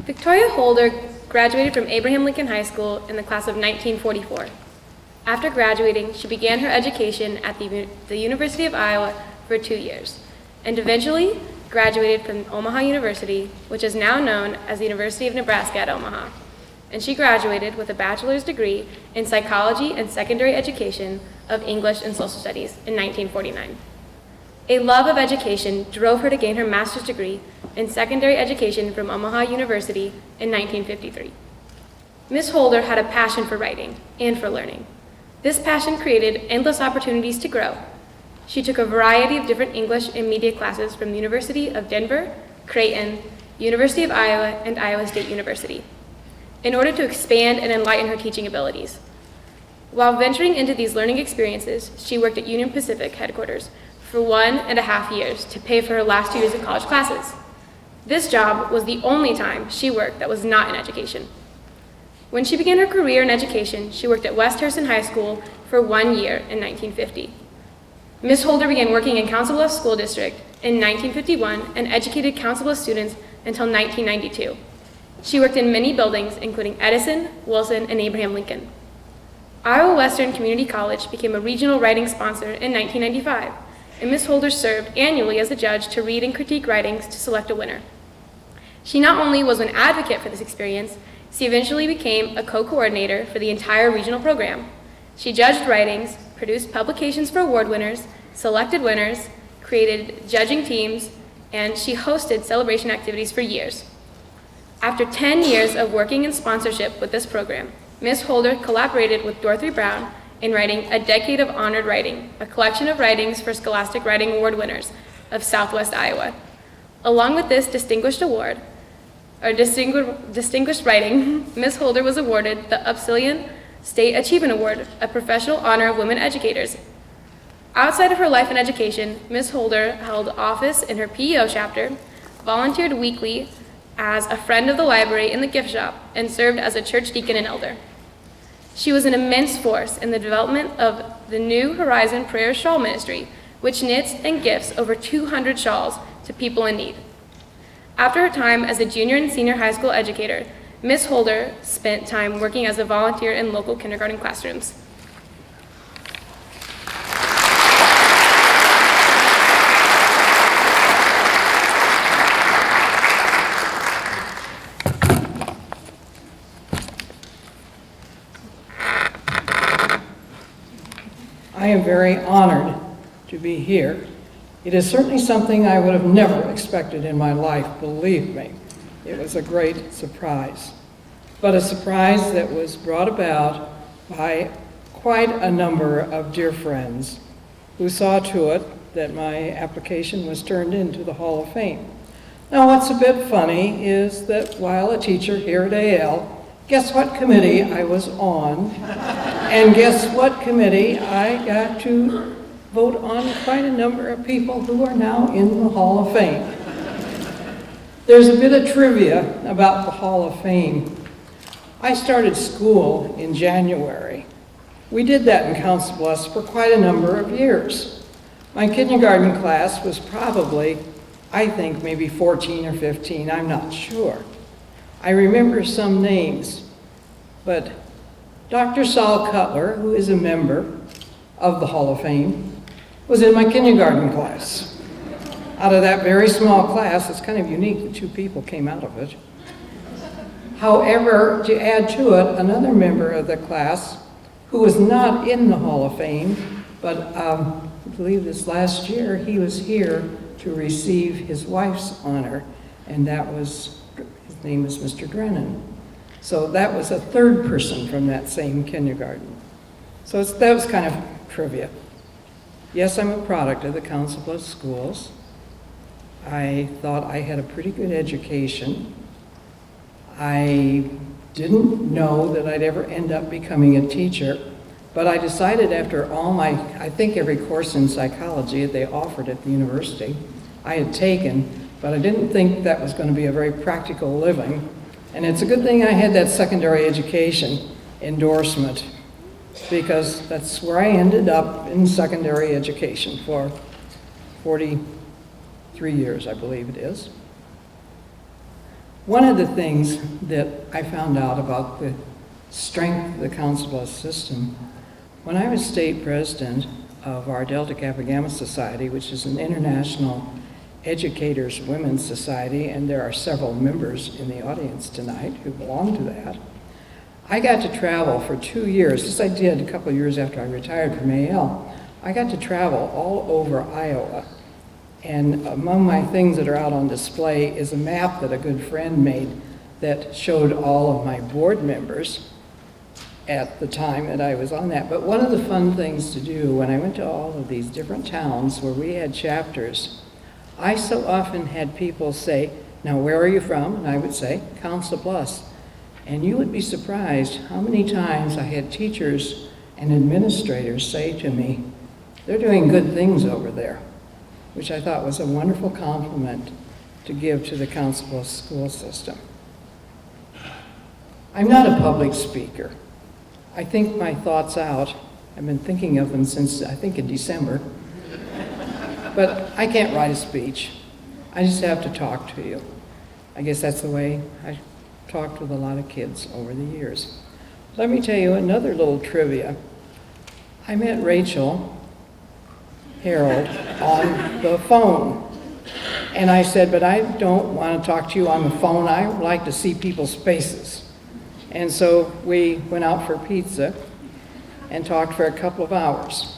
Victoria Holder graduated from Abraham Lincoln High School in the class of 1944. After graduating, she began her education at the University of Iowa for 2 years, and eventually graduated from Omaha University, which is now known as the University of Nebraska at Omaha. And she graduated with a bachelor's degree in psychology and secondary education of English and social studies in 1949. A love of education drove her to gain her master's degree in secondary education from Omaha University in 1953. Ms. Holder had a passion for writing and for learning. This passion created endless opportunities to grow. She took a variety of different English and media classes from the University of Denver, Creighton, University of Iowa, and Iowa State University, in order to expand and enlighten her teaching abilities. While venturing into these learning experiences, she worked at Union Pacific headquarters for 1.5 years to pay for her last 2 years of college classes. This job was the only time she worked that was not in education. When she began her career in education, she worked at West Harrison High School for 1 year in 1950. Ms. Holder began working in Council Bluffs School District in 1951 and educated Council Bluffs students until 1992. She worked in many buildings, including Edison, Wilson, and Abraham Lincoln. Iowa Western Community College became a regional writing sponsor in 1995, and Ms. Holder served annually as a judge to read and critique writings to select a winner. She not only was an advocate for this experience, she eventually became a co-coordinator for the entire regional program. She judged writings, produced publications for award winners, selected winners, created judging teams, and she hosted celebration activities for years. After 10 years of working in sponsorship with this program, Ms. Holder collaborated with Dorothy Brown in writing A Decade of Honored Writing, a collection of writings for Scholastic Writing Award winners of Southwest Iowa. Along with this distinguished award, or distinguished writing, Ms. Holder was awarded the Upsilon State Achievement Award, a professional honor of women educators. Outside of her life in education, Ms. Holder held office in her PEO chapter, volunteered weekly as a friend of the library in the gift shop, and served as a church deacon and elder. She was an immense force in the development of the New Horizon Prayer Shawl Ministry, which knits and gifts over 200 shawls to people in need. After her time as a junior and senior high school educator, Ms. Holder spent time working as a volunteer in local kindergarten classrooms. I am very honored to be here. It is certainly something I would have never expected in my life, believe me. It was a great surprise, but a surprise that was brought about by quite a number of dear friends who saw to it that my application was turned into the Hall of Fame. Now, what's a bit funny is that while a teacher here at AL, guess what committee I was on, and guess what committee I got to vote on quite a number of people who are now in the Hall of Fame. There's a bit of trivia about the Hall of Fame. I started school in January. We did that in Council Bluffs for quite a number of years. My kindergarten class was probably, I think, maybe 14 or 15, I'm not sure. I remember some names, but Dr. Saul Cutler, who is a member of the Hall of Fame, was in my kindergarten class. Out of that very small class, it's kind of unique that 2 people came out of it. However, to add to it, another member of the class who was not in the Hall of Fame, but I believe this last year, he was here to receive his wife's honor, and that was, his name is Mr. Drennan. So that was a 3rd person from that same kindergarten. So that was kind of trivia. Yes, I'm a product of the Council Bluffs schools. I thought I had a pretty good education. I didn't know that I'd ever end up becoming a teacher, but I decided after all my, I think every course in psychology that they offered at the university, I had taken, but I didn't think that was going to be a very practical living. And it's a good thing I had that secondary education endorsement, because that's where I ended up in secondary education for 43 years, I believe it is. One of the things that I found out about the strength of the Council Bluffs system, when I was state president of our Delta Kappa Gamma Society, which is an international educators women's society, and there are several members in the audience tonight who belong to that, I got to travel for 2 years. This I did a couple of years after I retired from AL. I got to travel all over Iowa. And among my things that are out on display is a map that a good friend made that showed all of my board members at the time that I was on that. But one of the fun things to do when I went to all of these different towns where we had chapters, I so often had people say, "Now where are you from?" And I would say, "Council Bluffs." And you would be surprised how many times I had teachers and administrators say to me, "They're doing good things over there," which I thought was a wonderful compliment to give to the Council Bluffs school system. I'm not a public speaker. I think my thoughts out. I've been thinking of them since, I think, in December. But I can't write a speech. I just have to talk to you. I guess that's the way I talked with a lot of kids over the years. Let me tell you another little trivia. I met Rachel Harold on the phone. And I said, "But I don't want to talk to you on the phone. I would like to see people's faces." And so we went out for pizza and talked for a couple of hours.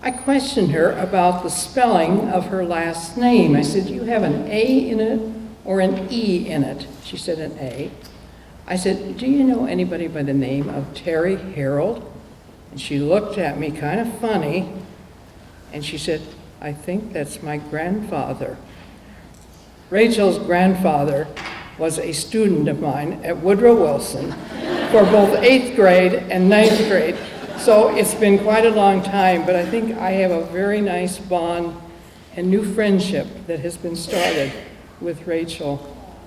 I questioned her about the spelling of her last name. I said, "Do you have an A in it or an E in it?" She said, "An A." I said, "Do you know anybody by the name of Terry Harold?" And she looked at me kind of funny, and she said, "I think that's my grandfather." Rachel's grandfather was a student of mine at Woodrow Wilson for both 8th grade and 9th grade. So it's been quite a long time, but I think I have a very nice bond and new friendship that has been started with Rachel.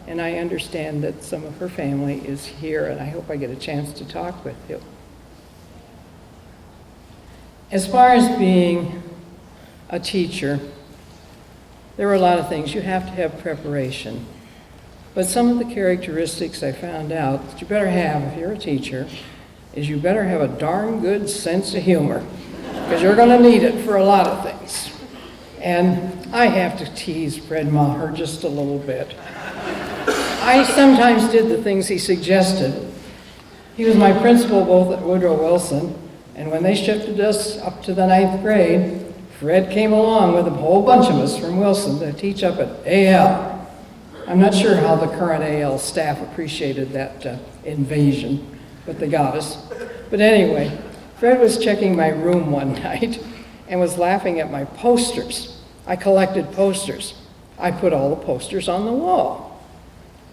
And I understand that some of her family is here, and I hope I get a chance to talk with you. As far as being a teacher, there are a lot of things. You have to have preparation. But some of the characteristics I found out that you better have if you're a teacher is you better have a darn good sense of humor, because you're going to need it for a lot of things. And I have to tease Fred Maher just a little bit. I sometimes did the things he suggested. He was my principal both at Woodrow Wilson, and when they shifted us up to the 9th grade, Fred came along with a whole bunch of us from Wilson to teach up at AL. I'm not sure how the current AL staff appreciated that invasion, but they got us. But anyway, Fred was checking my room one night and was laughing at my posters. I collected posters. I put all the posters on the wall.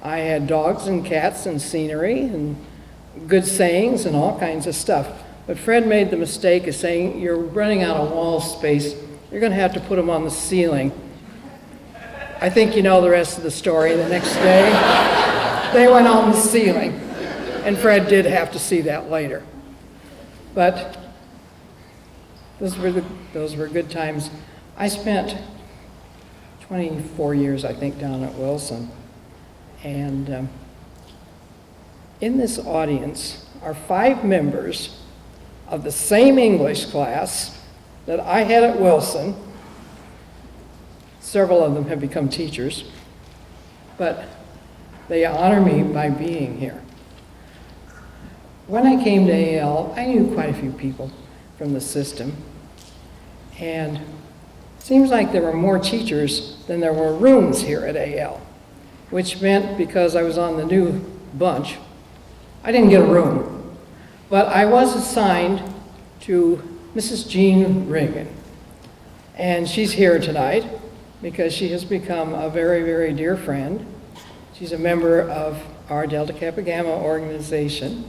I had dogs and cats and scenery and good sayings and all kinds of stuff. But Fred made the mistake of saying, "You're running out of wall space. You're going to have to put them on the ceiling." I think you know the rest of the story. The next day, they went on the ceiling. And Fred did have to see that later. But those were good times. I spent 24 years, I think, down at Wilson. And in this audience are 5 members of the same English class that I had at Wilson. Several of them have become teachers, but they honor me by being here. When I came to AL, I knew quite a few people from the system, and it seems like there were more teachers than there were rooms here at AL, which meant because I was on the new bunch, I didn't get a room. But I was assigned to Mrs. Jean Reagan, and she's here tonight because she has become a very, very dear friend. She's a member of our Delta Kappa Gamma organization,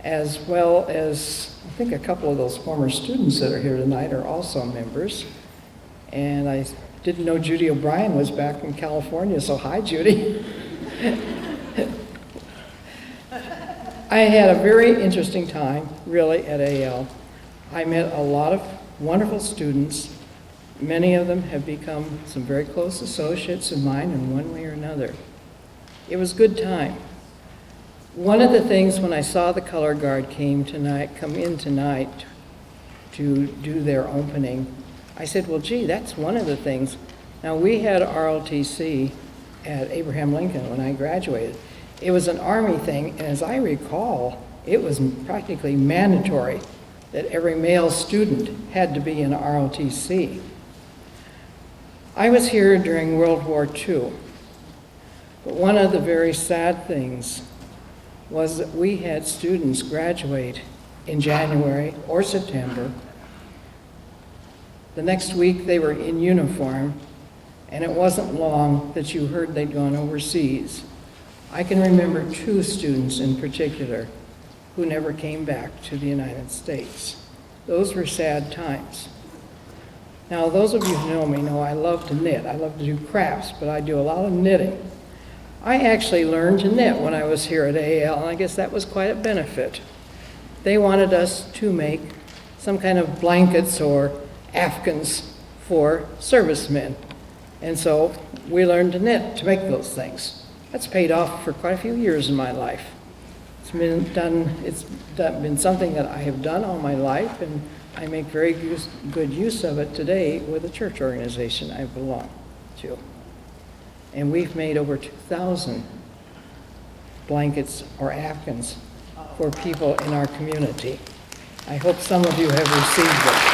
as well as I think a couple of those former students that are here tonight are also members. And I didn't know Judy O'Brien was back in California, so hi, Judy. I had a very interesting time, really, at AL. I met a lot of wonderful students. Many of them have become some very close associates of mine in one way or another. It was a good time. One of the things when I saw the color guard come in tonight to do their opening, I said, well, gee, that's one of the things. Now, we had ROTC at Abraham Lincoln when I graduated. It was an Army thing, and as I recall, it was practically mandatory that every male student had to be in ROTC. I was here during World War II, but one of the very sad things was that we had students graduate in January or September. The next week they were in uniform, and it wasn't long that you heard they'd gone overseas. I can remember 2 students in particular who never came back to the United States. Those were sad times. Now, those of you who know me know I love to knit. I love to do crafts, but I do a lot of knitting. I actually learned to knit when I was here at AL, and I guess that was quite a benefit. They wanted us to make some kind of blankets or afghans for servicemen. And so we learned to knit to make those things. That's paid off for quite a few years in my life. It's been something that I have done all my life, and I make very good use of it today with the church organization I belong to. And we've made over 2,000 blankets or afghans for people in our community. I hope some of you have received them.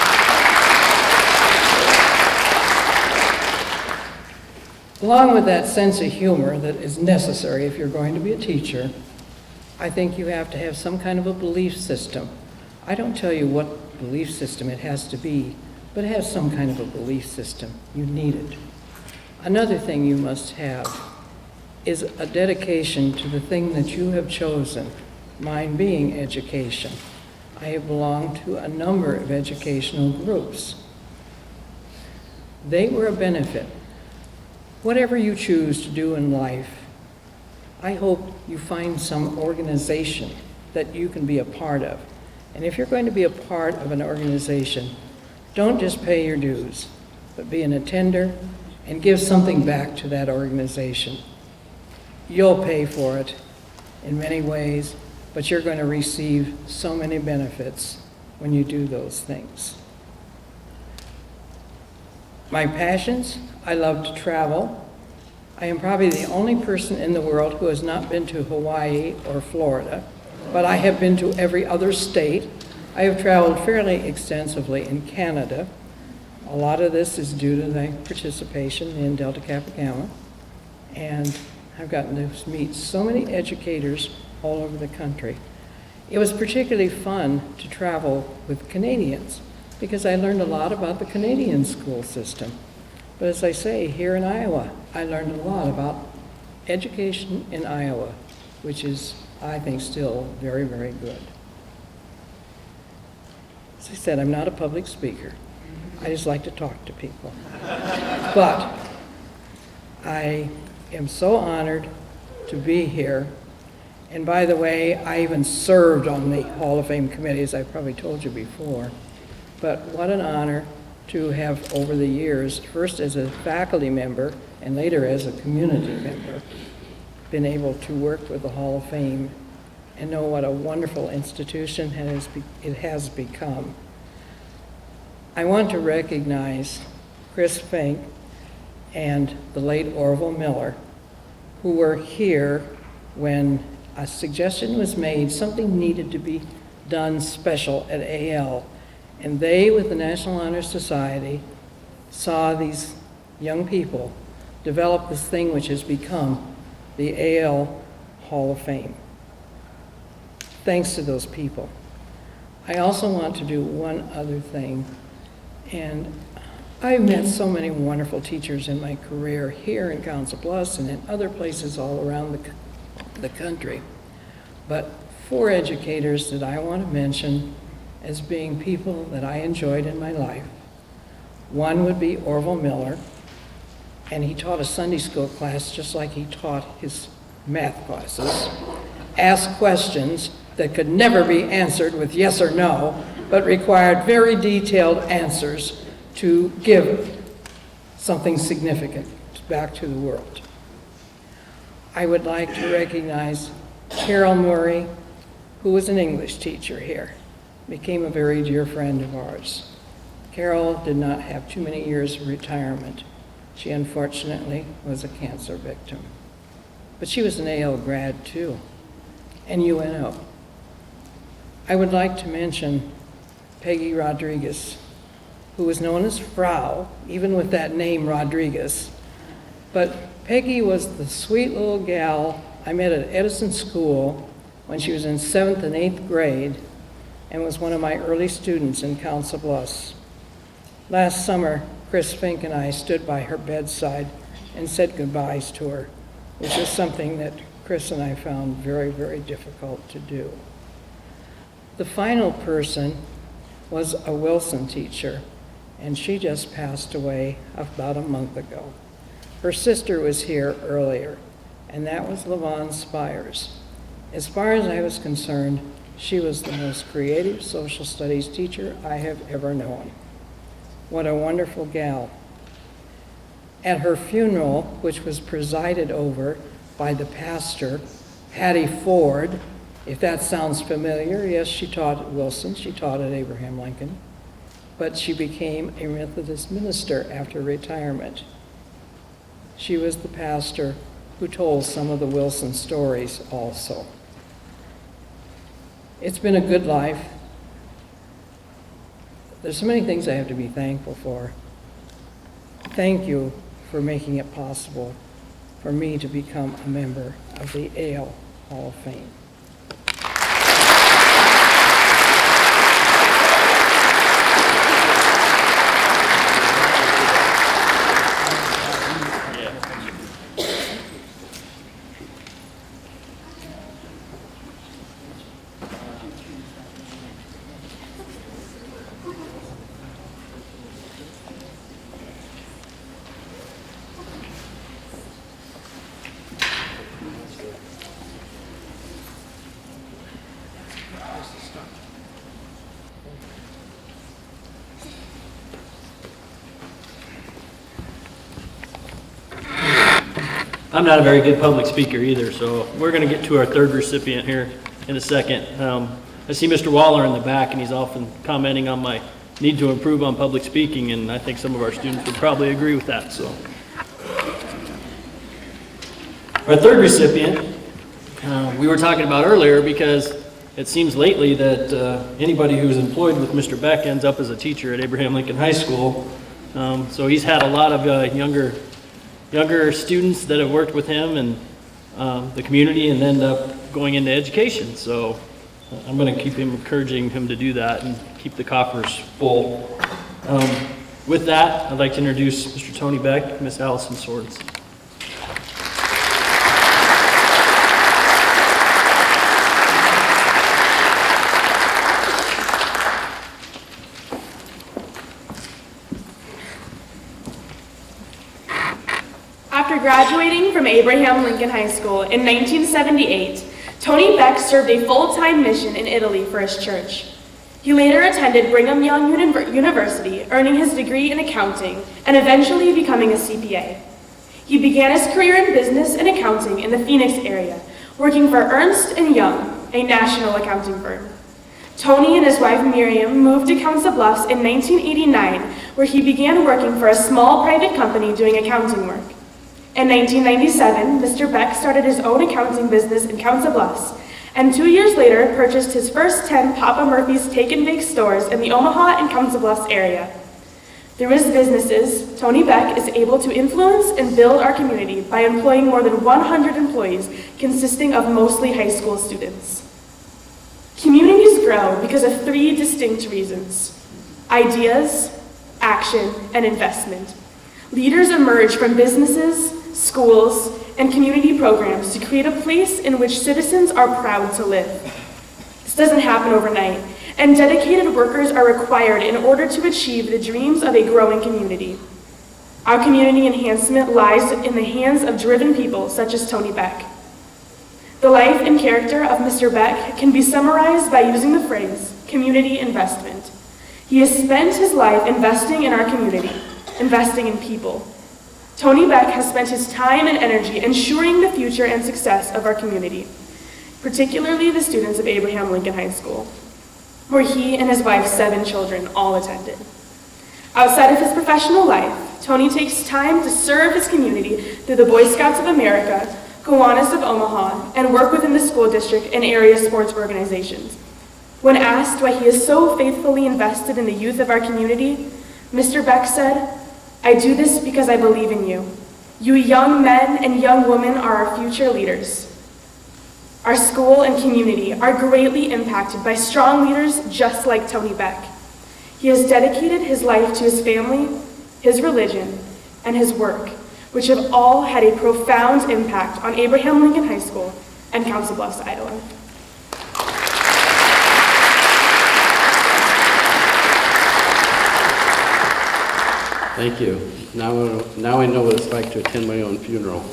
Along with that sense of humor that is necessary if you're going to be a teacher, I think you have to have some kind of a belief system. I don't tell you what belief system it has to be, but have some kind of a belief system. You need it. Another thing you must have is a dedication to the thing that you have chosen, mine being education. I have belonged to a number of educational groups. They were a benefit. Whatever you choose to do in life, I hope you find some organization that you can be a part of. And if you're going to be a part of an organization, don't just pay your dues, but be an attender and give something back to that organization. You'll pay for it in many ways, but you're going to receive so many benefits when you do those things. My passions, I love to travel. I am probably the only person in the world who has not been to Hawaii or Florida, but I have been to every other state. I have traveled fairly extensively in Canada. A lot of this is due to the participation in Delta Kappa Gamma, and I've gotten to meet so many educators all over the country. It was particularly fun to travel with Canadians because I learned a lot about the Canadian school system. But as I say, here in Iowa, I learned a lot about education in Iowa, which is, I think, still very, very good. As I said, I'm not a public speaker. I just like to talk to people. But I am so honored to be here. And by the way, I even served on the Hall of Fame committee, as I probably told you before. But what an honor to have, over the years, first as a faculty member and later as a community member, been able to work with the Hall of Fame and know what a wonderful institution it has become. I want to recognize Chris Fink and the late Orville Miller, who were here when a suggestion was made, something needed to be done special at AL. And they, with the National Honor Society, saw these young people develop this thing which has become the AL Hall of Fame. Thanks to those people. I also want to do one other thing. And I've met so many wonderful teachers in my career here in Council Bluffs and in other places all around the country. But 4 educators that I want to mention as being people that I enjoyed in my life. One would be Orville Miller, and he taught a Sunday school class just like he taught his math classes. Asked questions that could never be answered with yes or no, but required very detailed answers to give something significant back to the world. I would like to recognize Carol Murray, who was an English teacher here, became a very dear friend of ours. Carol did not have too many years of retirement. She unfortunately was a cancer victim. But she was an AL grad too, and UNO. I would like to mention Peggy Rodriguez, who was known as Frau, even with that name Rodriguez. But Peggy was the sweet little gal I met at Edison School when she was in 7th and 8th grade and was one of my early students in Council Bluffs. Last summer, Chris Fink and I stood by her bedside and said goodbyes to her, which is something that Chris and I found very, very difficult to do. The final person was a Wilson teacher, and she just passed away about a month ago. Her sister was here earlier, and that was LaVon Spires. As far as I was concerned, she was the most creative social studies teacher I have ever known. What a wonderful gal. At her funeral, which was presided over by the pastor, Hattie Ford, if that sounds familiar, yes, she taught at Wilson, she taught at Abraham Lincoln, but she became a Methodist minister after retirement. She was the pastor who told some of the Wilson stories also. It's been a good life. There's so many things I have to be thankful for. Thank you for making it possible for me to become a member of the AL Hall of Fame. I'm not a very good public speaker either, so we're going to get to our 3rd recipient here in a second. I see Mr. Waller in the back, and he's often commenting on my need to improve on public speaking, and I think some of our students would probably agree with that. So, our 3rd recipient, we were talking about earlier, because it seems lately that anybody who's employed with Mr. Beck ends up as a teacher at Abraham Lincoln High School. So he's had a lot of younger students that have worked with him and the community and end up going into education. So I'm going to keep encouraging him to do that and keep the coffers full. With that, I'd like to introduce Mr. Tony Beck, Miss Allison Swords. After graduating from Abraham Lincoln High School in 1978, Tony Beck served a full-time mission in Italy for his church. He later attended Brigham Young University, earning his degree in accounting and eventually becoming a CPA. He began his career in business and accounting in the Phoenix area, working for Ernst & Young, a national accounting firm. Tony and his wife Miriam moved to Council Bluffs in 1989, where he began working for a small private company doing accounting work. In 1997, Mr. Beck started his own accounting business in Council Bluffs, and 2 years later purchased his first 10 Papa Murphy's Take and Bake stores in the Omaha and Council Bluffs area. Through his businesses, Tony Beck is able to influence and build our community by employing more than 100 employees consisting of mostly high school students. Communities grow because of 3 distinct reasons: ideas, action, and investment. Leaders emerge from businesses, schools, and community programs to create a place in which citizens are proud to live. This doesn't happen overnight, and dedicated workers are required in order to achieve the dreams of a growing community. Our community enhancement lies in the hands of driven people such as Tony Beck. The life and character of Mr. Beck can be summarized by using the phrase, community investment. He has spent his life investing in our community, investing in people. Tony Beck has spent his time and energy ensuring the future and success of our community, particularly the students of Abraham Lincoln High School, where he and his wife's 7 children all attended. Outside of his professional life, Tony takes time to serve his community through the Boy Scouts of America, Kiwanis of Omaha, and work within the school district and area sports organizations. When asked why he is so faithfully invested in the youth of our community, Mr. Beck said, "I do this because I believe in you. You young men and young women are our future leaders." Our school and community are greatly impacted by strong leaders just like Tony Beck. He has dedicated his life to his family, his religion, and his work, which have all had a profound impact on Abraham Lincoln High School and Council Bluffs, Iowa. Thank you. Now I know what it's like to attend my own funeral.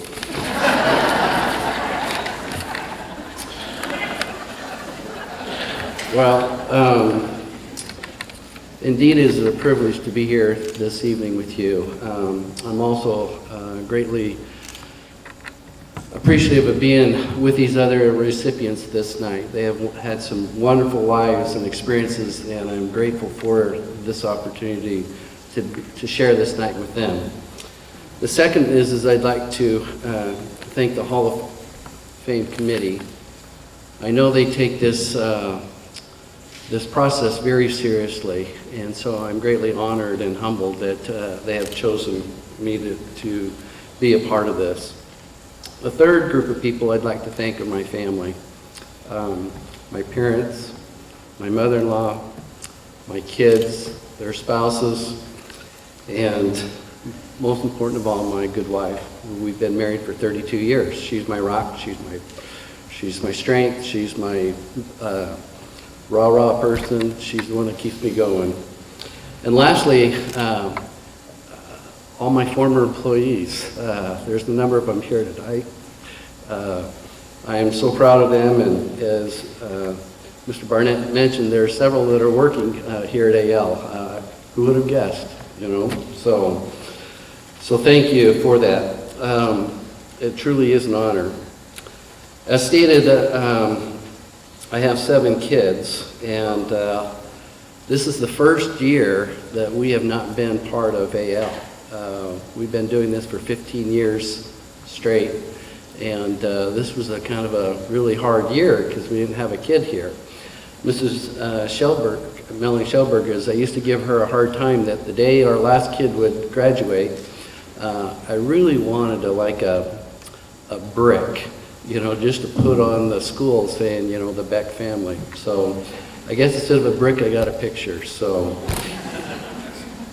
Well, indeed it is a privilege to be here this evening with you. I'm also greatly appreciative of being with these other recipients this night. They have had some wonderful lives and experiences, and I'm grateful for this opportunity to share this night with them. The second is I'd like to thank the Hall of Fame Committee. I know they take this process very seriously, and so I'm greatly honored and humbled that they have chosen me to be a part of this. The third group of people I'd like to thank are my family, my parents, my mother-in-law, my kids, their spouses, and most important of all, my good wife. We've been married for 32 years. She's my rock, she's my strength, she's my rah-rah person. She's the one that keeps me going. And lastly, all my former employees. There's a number of them here tonight. I am so proud of them, and as Mr. Barnett mentioned, there are several that are working here at AL. Who would have guessed, you know? So thank you for that. It truly is an honor. As stated, I have 7 kids, and this is the first year that we have not been part of AL. We've been doing this for 15 years straight, and this was a kind of a really hard year because we didn't have a kid here. Mrs. Shelberg Melanie Schelberg, is I used to give her a hard time that the day our last kid would graduate, I really wanted a brick, just to put on the school saying, the Beck family. So I guess instead of a brick, I got a picture. So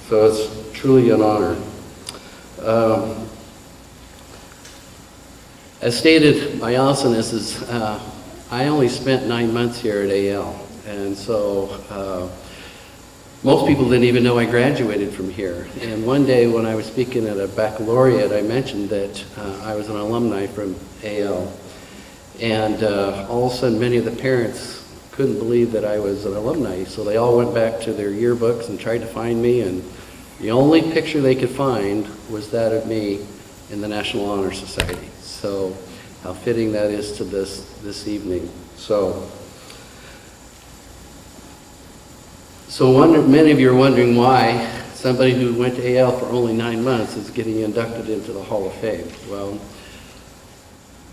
it's truly an honor. As stated by Alcinus, I only spent 9 months here at AL, and so most people didn't even know I graduated from here. And one day when I was speaking at a baccalaureate, I mentioned that I was an alumni from AL, and all of a sudden many of the parents couldn't believe that I was an alumni, so they all went back to their yearbooks and tried to find me, and the only picture they could find was that of me in the National Honor Society. So how fitting that is to this evening. So many of you are wondering why somebody who went to AL for only 9 months is getting inducted into the Hall of Fame. Well,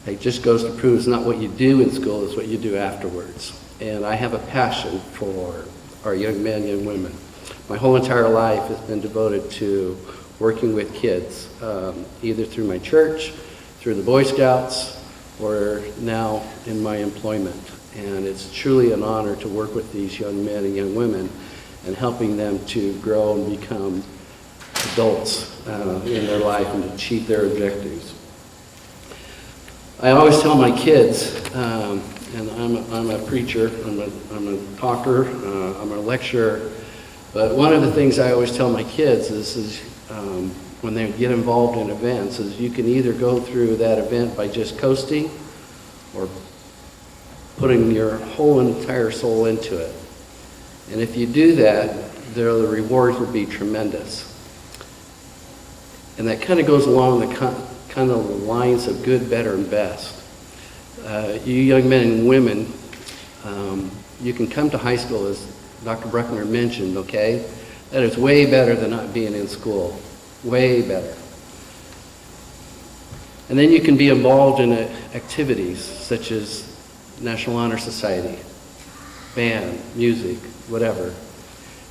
it just goes to prove it's not what you do in school, it's what you do afterwards. And I have a passion for our young men, young women. My whole entire life has been devoted to working with kids, either through my church, through the Boy Scouts, or now in my employment. And it's truly an honor to work with these young men and young women and helping them to grow and become adults in their life and achieve their objectives. I always tell my kids, and I'm a preacher, I'm a talker, I'm a lecturer, but one of the things I always tell my kids is when they get involved in events, is you can either go through that event by just coasting or putting your whole entire soul into it. And if you do that, the rewards will be tremendous. And that kind of goes along the kind of lines of good, better, and best. You young men and women, you can come to high school, as Dr. Bruckner mentioned, okay? That is way better than not being in school. Way better. And then you can be involved in activities such as National Honor Society, band, music, whatever.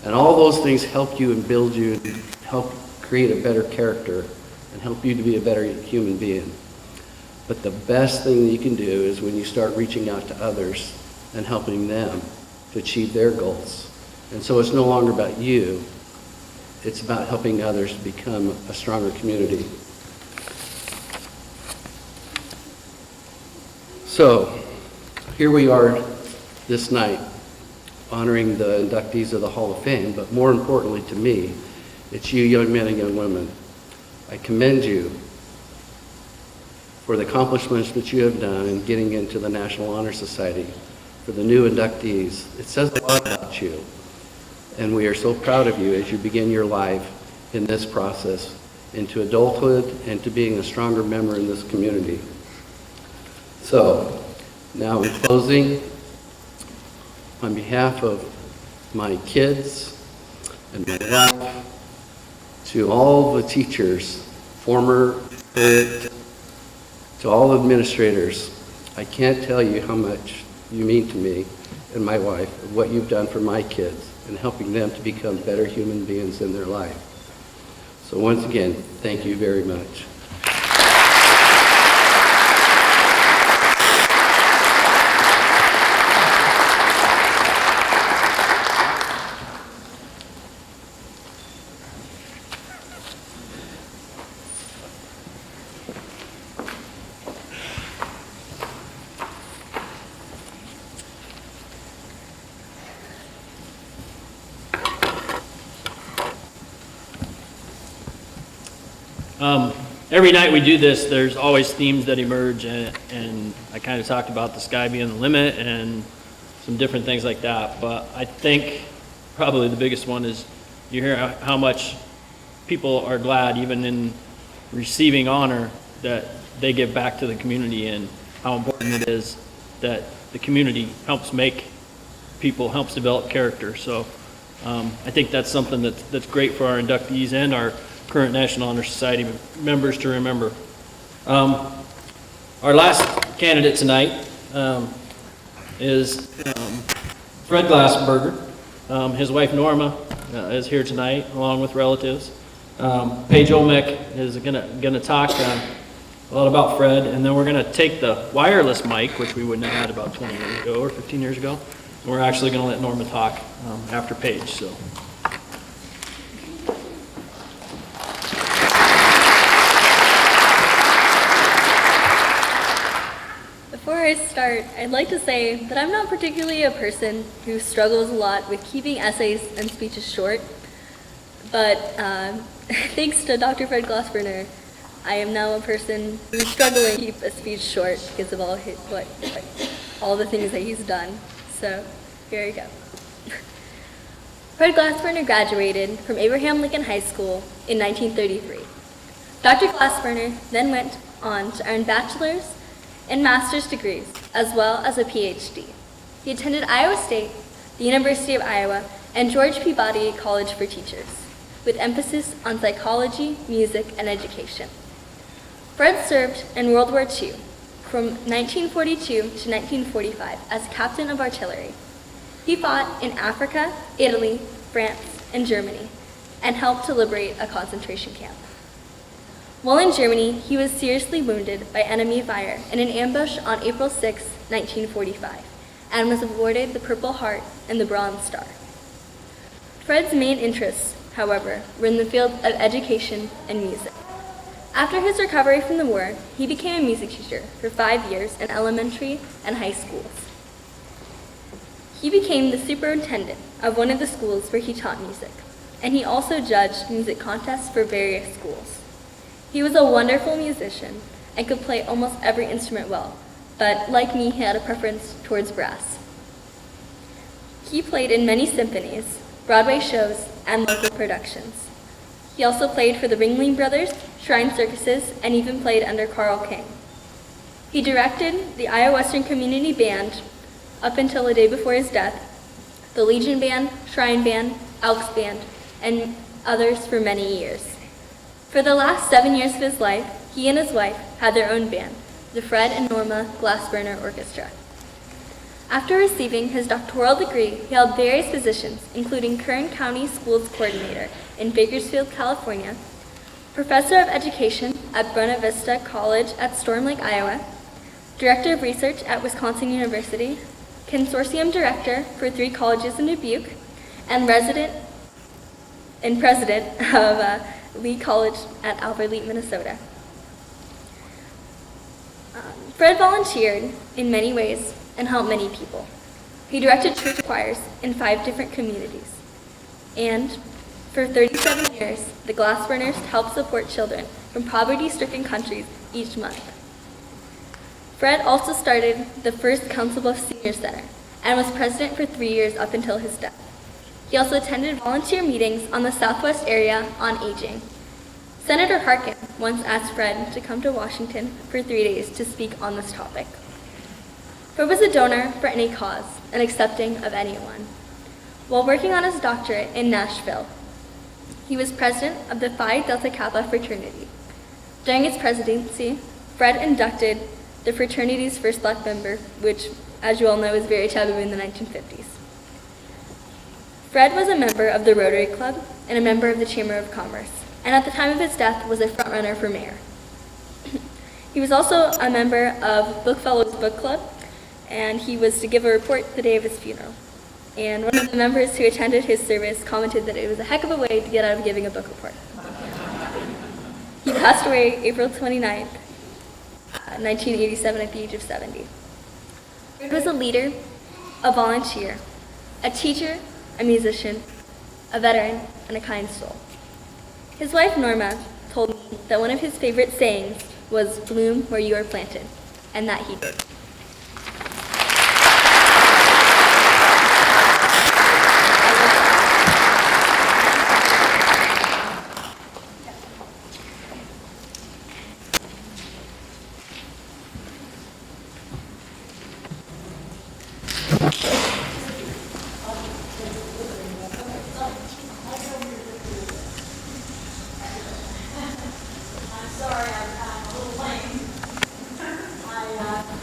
And all those things help you and build you and help create a better character and help you to be a better human being. But the best thing that you can do is when you start reaching out to others and helping them to achieve their goals. And so it's no longer about you. It's about helping others become a stronger community. So, here we are this night, honoring the inductees of the Hall of Fame, but more importantly to me, it's you young men and young women. I commend you for the accomplishments that you have done in getting into the National Honor Society, for the new inductees. It says a lot about you. And we are so proud of you as you begin your life in this process into adulthood and to being a stronger member in this community. So, now in closing, on behalf of my kids and my wife, to all the teachers, former, current, to all administrators, I can't tell you how much you mean to me and my wife, and what you've done for my kids and helping them to become better human beings in their life. So once again, thank you very much. Every night we do this, there's always themes that emerge, and I kind of talked about the sky being the limit and some different things like that. But I think probably the biggest one is you hear how much people are glad, even in receiving honor, that they give back to the community, and how important it is that the community helps make people, helps develop character. So I think that's something that's great for our inductees and our current National Honor Society members to remember. Our last candidate tonight is Fred Glassberger. His wife Norma is here tonight, along with relatives. Paige Olmec is gonna talk a lot about Fred, and then we're gonna take the wireless mic, which we wouldn't have had about 20 years ago or 15 years ago, and we're actually gonna let Norma talk after Paige. So. Before I start, I'd like to say that I'm not particularly a person who struggles a lot with keeping essays and speeches short, but thanks to Dr. Fred Glassburner, I am now a person who's struggling to keep a speech short because of all the things that he's done. So here we go. Fred Glassburner graduated from Abraham Lincoln High School in 1933. Dr. Glassburner then went on to earn bachelor's and master's degrees, as well as a PhD. He attended Iowa State, the University of Iowa, and George Peabody College for Teachers, with emphasis on psychology, music, and education. Fred served in World War II from 1942 to 1945 as captain of artillery. He fought in Africa, Italy, France, and Germany, and helped to liberate a concentration camp. While in Germany, he was seriously wounded by enemy fire in an ambush on April 6, 1945, and was awarded the Purple Heart and the Bronze Star. Fred's main interests, however, were in the field of education and music. After his recovery from the war, he became a music teacher for 5 years in elementary and high schools. He became the superintendent of one of the schools where he taught music, and he also judged music contests for various schools. He was a wonderful musician and could play almost every instrument well, but like me, he had a preference towards brass. He played in many symphonies, Broadway shows, and local productions. He also played for the Ringling Brothers, Shrine Circuses, and even played under Carl King. He directed the Iowa Western Community Band up until the day before his death, the Legion Band, Shrine Band, Elks Band, and others for many years. For the last 7 years of his life, he and his wife had their own band, the Fred and Norma Glassburner Orchestra. After receiving his doctoral degree, he held various positions, including Kern County Schools Coordinator in Bakersfield, California, Professor of Education at Buena Vista College at Storm Lake, Iowa, Director of Research at Wisconsin University, Consortium Director for 3 colleges in Dubuque, and President of Lee College at Albert Lea, Minnesota. Fred volunteered in many ways and helped many people. He directed church choirs in 5 different communities. And for 37 years, the Glassburners helped support children from poverty-stricken countries each month. Fred also started the first Council Bluffs Senior Center and was president for 3 years up until his death. He also attended volunteer meetings on the Southwest area on aging. Senator Harkin once asked Fred to come to Washington for 3 days to speak on this topic. Fred was a donor for any cause and accepting of anyone. While working on his doctorate in Nashville, he was president of the Phi Delta Kappa fraternity. During his presidency, Fred inducted the fraternity's first black member, which, as you all know, was very taboo in the 1950s. Fred was a member of the Rotary Club and a member of the Chamber of Commerce, and at the time of his death was a frontrunner for mayor. He was also a member of Bookfellows Book Club, and he was to give a report the day of his funeral. And one of the members who attended his service commented that it was a heck of a way to get out of giving a book report. He passed away April 29th, 1987 at the age of 70. Fred was a leader, a volunteer, a teacher, a musician, a veteran, and a kind soul. His wife Norma told me that one of his favorite sayings was "bloom where you are planted," and that he did.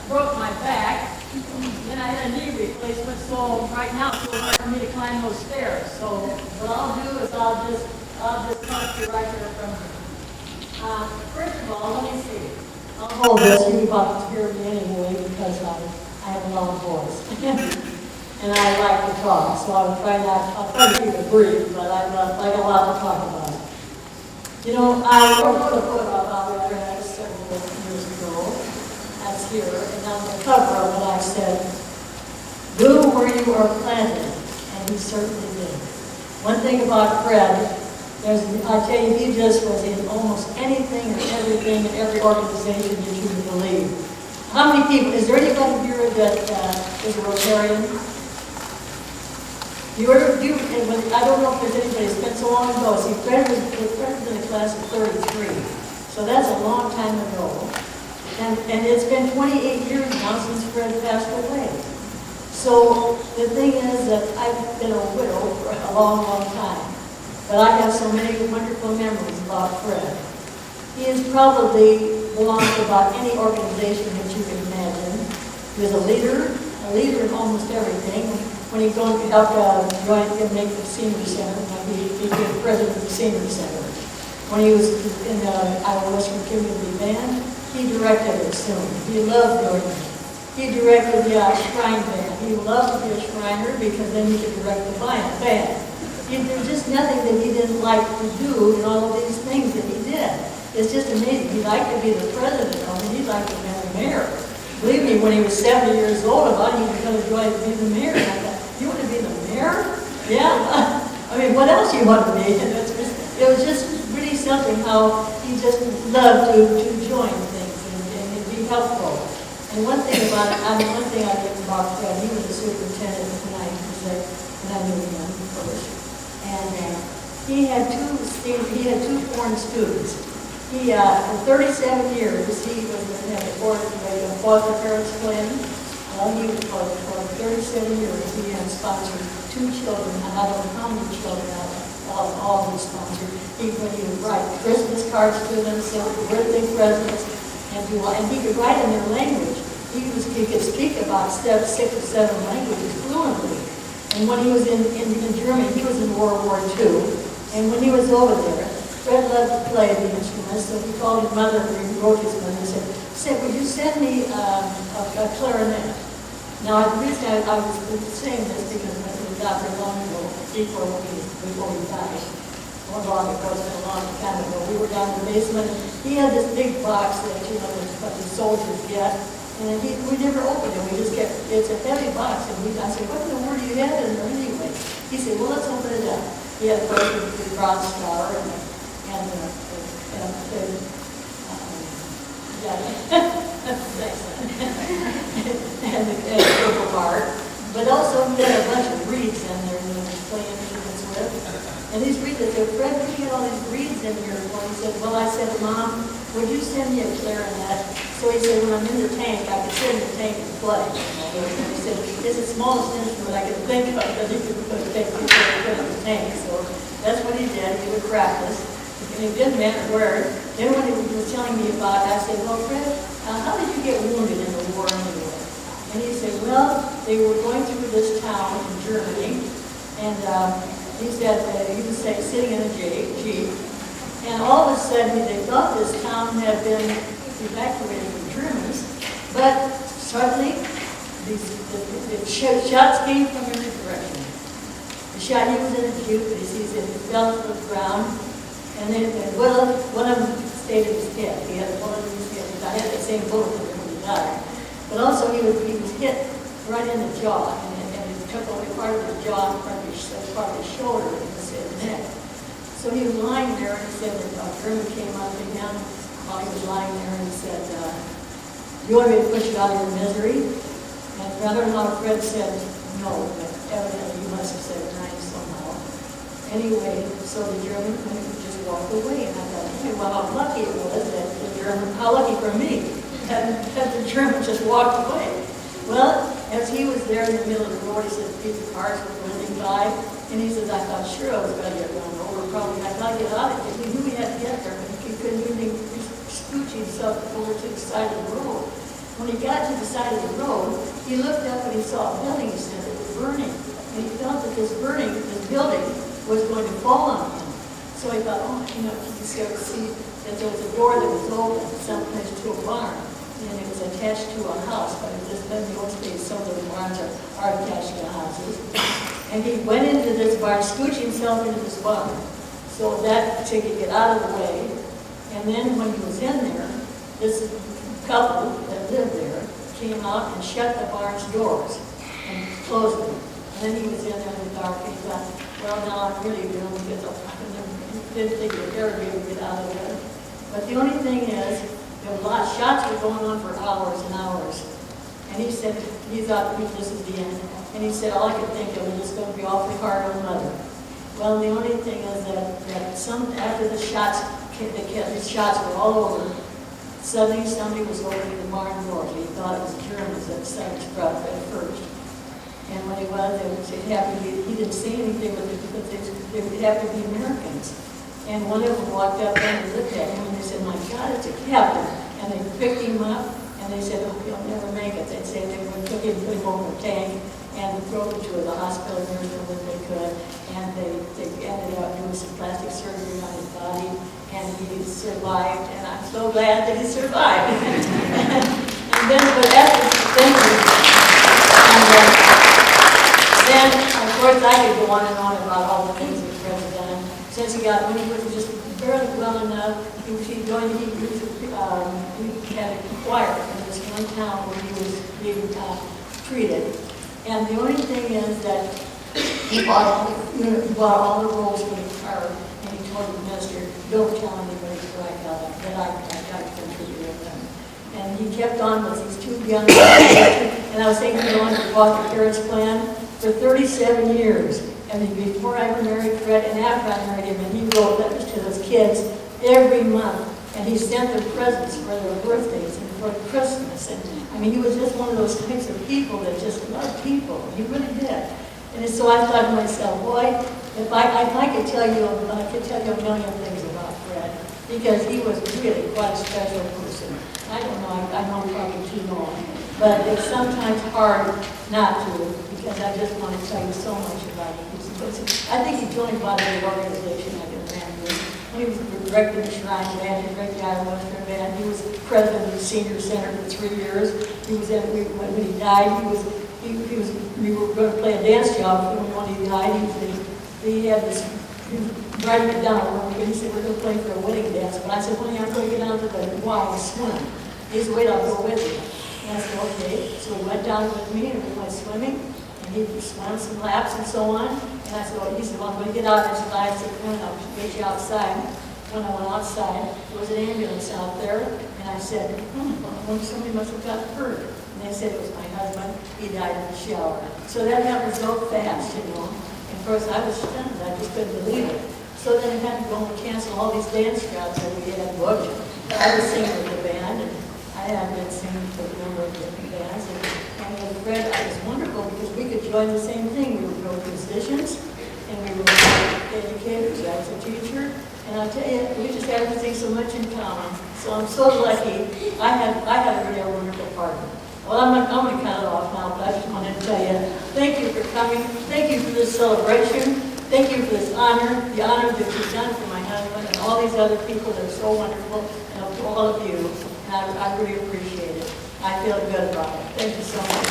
Broke my back, Then I had a knee replacement, so right now it's a little hard for me to climb those stairs. So what I'll do is I'll just talk to you right there from here. First of all, let me see. I'll hold this. You about to hear me anyway because I have a loud voice. And I like to talk, so I'll try to keep it brief, but I got a lot to talk about. You know, I wrote a book about Red several years ago. That's here, and on the cover of it I said, "Bloom where you are planted," and he certainly did. One thing about Fred, I tell you, he just was in almost anything and everything in every organization that you would believe. How many people, is there anybody here that is a Rotarian? I don't know if there's anybody, it's been so long ago. See, Fred was in a class of 33, so that's a long time ago. And it's been 28 years now since Fred passed away. So the thing is that I've been a widow for a long, long time. But I have so many wonderful memories about Fred. He has probably belonged to about any organization that you can imagine. He was a leader in almost everything. When he helped make the senior center, when he became president of the senior center. When he was in the Iowa Western Community Band, he directed it soon. He loved doing it. He directed the Shrine Band. He loved to be a Shriner because then he could direct the band. There's just nothing that he didn't like to do in all of these things that he did. It's just amazing. He liked to be the president of it. He liked to be the mayor. Believe me, when he was 70 years old, I thought he was going to join to be the mayor. And I thought, you want to be the mayor? Yeah. I mean, what else do you want to be? It was just really something how he just loved to join things and be helpful. And one thing I think about Fred, he was a superintendent when I knew him first. And he had two foreign students. For 37 years, he was a foster parents plan. For 37 years, he had sponsored 2 children. I don't know how many children all he sponsored. When he would write Christmas cards to them, send birthday presents, and he could write in their language. He could speak about 6 or 7 languages fluently. And when he was in Germany, he was in World War II. And when he was over there, Fred loved to play the instruments, so he called his mother, and he wrote his mother and said, would you send me a clarinet? Now, the reason I was saying this because I was out there long ago, before he died. Well, long ago, it's been a long time ago. We were down in the basement, and he had this big box that, what the soldiers get. And we never opened it. We just kept, it's a heavy box. And I said, what in the world do you have in there anyway? He said, well, let's open it up. He had the Bronze Star and the purple heart. But also he had a bunch of reeds in there that he was playing instruments with. And these reeds, I said, Fred, we get all these reeds in here for. He said, well, I said, Mom, would you send me a clarinet? So he said, when I'm in the tank, I could sit in the tank and play. And he said, it's the smallest instrument I could think of that he could put in the tank. So that's what he did. He would practice. And it didn't matter where. Then when he was telling me about it, I said, well, Fred, how did you get wounded in the war anyway? And he said, well, they were going through this town in Germany. And he said he was sitting in a Jeep. And all of a sudden, they thought this town had been evacuated from Germans, but suddenly the shots came from every direction. He was in a Jeep, but he said he fell to the ground, and then one of them stayed in his head. He had a bullet in his head. I had the same bullet when he died. But also he was hit right in the jaw, and it took only part of his jaw and part of his shoulder and his neck. So he was lying there, and he said that a German came up to him while he was lying there and said, you want me to put you out of your misery? And brother-in-law Fred said, no, but evidently he must have said nice somehow. Anyway, so the German just walked away, and I thought, hey, well, how lucky it was that how lucky for me that the German just walked away. Well, as he was there in the middle of the road, he said, the cars were whizzing by, and he says, I thought sure I was going to get run over, probably I got to get out of it. He knew he had to get there, but he couldn't even scooch himself over to the side of the road. When he got to the side of the road, he he looked up and he saw a building, he said it was burning. And he felt that this building was going to fall on him. So he thought, oh, you know, he could see that there was a door that was open someplace to a barn. And it was attached to a house, but it just in those days, some of the barns are attached to houses. And he went into this barn, scooched himself into this barn, so that he could get out of the way. And then when he was in there, this couple that lived there came out and shut the barn's doors and closed them. And then he was in there in the dark, and he thought, well, now I'm really doomed because I didn't think he'd ever be able to get out of there. But the only thing is, there were a lot of shots were going on for hours and hours. And he said, he thought this is the end. And he said, all I could think of was it's going to be awfully hard on Mother. Well, the only thing is that after the shots were all over, suddenly somebody was opening the barn doors. He thought it was Germans that started to sprout at first. And when he was, it happened to be, he didn't say anything, but it happened to be Americans. And one of them walked up and looked at him and they said, my God, it's a captain. And they picked him up and they said, oh, he'll never make it. They'd say they would took him, put him over a tank and drove him to the hospital near when they could. And they ended up doing some plastic surgery on his body and he survived. And I'm so glad that he survived. And then, but after, then, of course, I could go on and on about all the things that Fred's done. Since he got, when he was just barely well enough, he had a choir in this one town where he was being treated. And the only thing is that he bought all the rolls for the car, and he told the minister, don't tell anybody that I got to contribute with them. And he kept on with these two young men, and I was thinking of going to foster parents plan for 37 years. And before I married Fred and after I married him, and he wrote letters to those kids every month. And he sent them presents for their birthdays and for Christmas. And I mean, he was just one of those types of people that just loved people. He really did. And so I thought to myself, boy, if I could tell you, I could tell you a million things about Fred, because he was really quite a special person. I don't know, I know probably too long, but it's sometimes hard not to, because I just want to tell you so much about him. I think he joined one of the organization I can remember. He was director of the Shrine Band, he directed the Iowa Western Band. He was president of the Senior Center for 3 years. He was when he died, we were going to play a dance job when he died. He had this, he was writing it down, and he said, we're going to play for a wedding dance. But I said, honey, I'm going to get down to the Y and swim. He said, wait, I'll go with you. And I said, okay. So he went down with me and we went swimming. He swam some laps and so on. And I said, well, he said, well, I'm going to get out there. So I said, come on, I'll get you outside. When I went outside, there was an ambulance out there. And I said, somebody must have got hurt. And they said it was my husband. He died in the shower. So that happened so fast, you know. And of course, I was stunned. I just couldn't believe it. So then I had to go and cancel all these dance jobs that we had booked. I was singing with the band, and I had been singing for a number of different bands. And with Fred, it was wonderful because we could join the same thing. We were both musicians, and we were both educators. I was a teacher, and I'll tell you, we just had everything so much in common. So I'm so lucky. I had a really wonderful partner. Well, I'm going to cut it off now, but I just wanted to tell you, thank you for coming. Thank you for this celebration. Thank you for this honor, the honor that you've done for my husband and all these other people that are so wonderful, and to all of you. And I really appreciate it. I feel good about it. Thank you so much.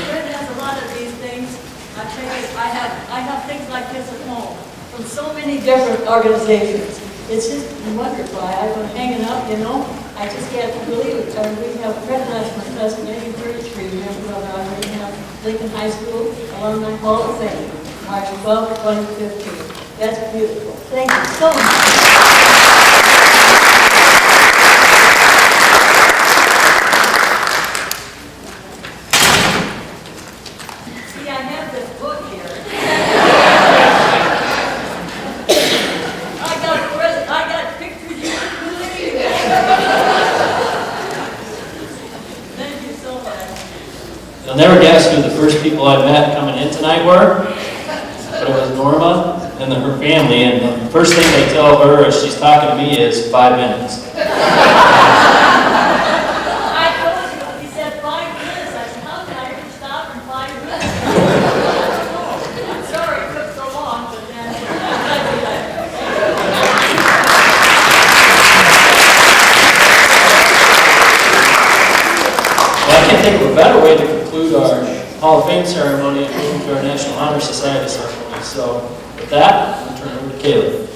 Fred has a lot of these things. I tell you, I have things like this at home from so many different organizations. It's just wonderful. I've been hanging up, you know. I just can't believe it. I mean, we have Fred and I from 1933. We have Lincoln High School Alumni Hall of Fame, March 12, 2015. That's beautiful. Thank you so much. See, I have this book here. I got pictures you couldn't believe. Thank you so much. You'll never guess who the first people I met coming in tonight were, but it was Norma and her family, and the first thing they tell her as she's talking to me is 5 minutes. I told you, he said 5 minutes. I said, how can I reach stop in 5 minutes? I'm sorry it took so long, but then. Well, I can't think of a better way to conclude our Hall of Fame ceremony and move to our National Honor Society ceremony. So with that, I'll turn it over to Caleb.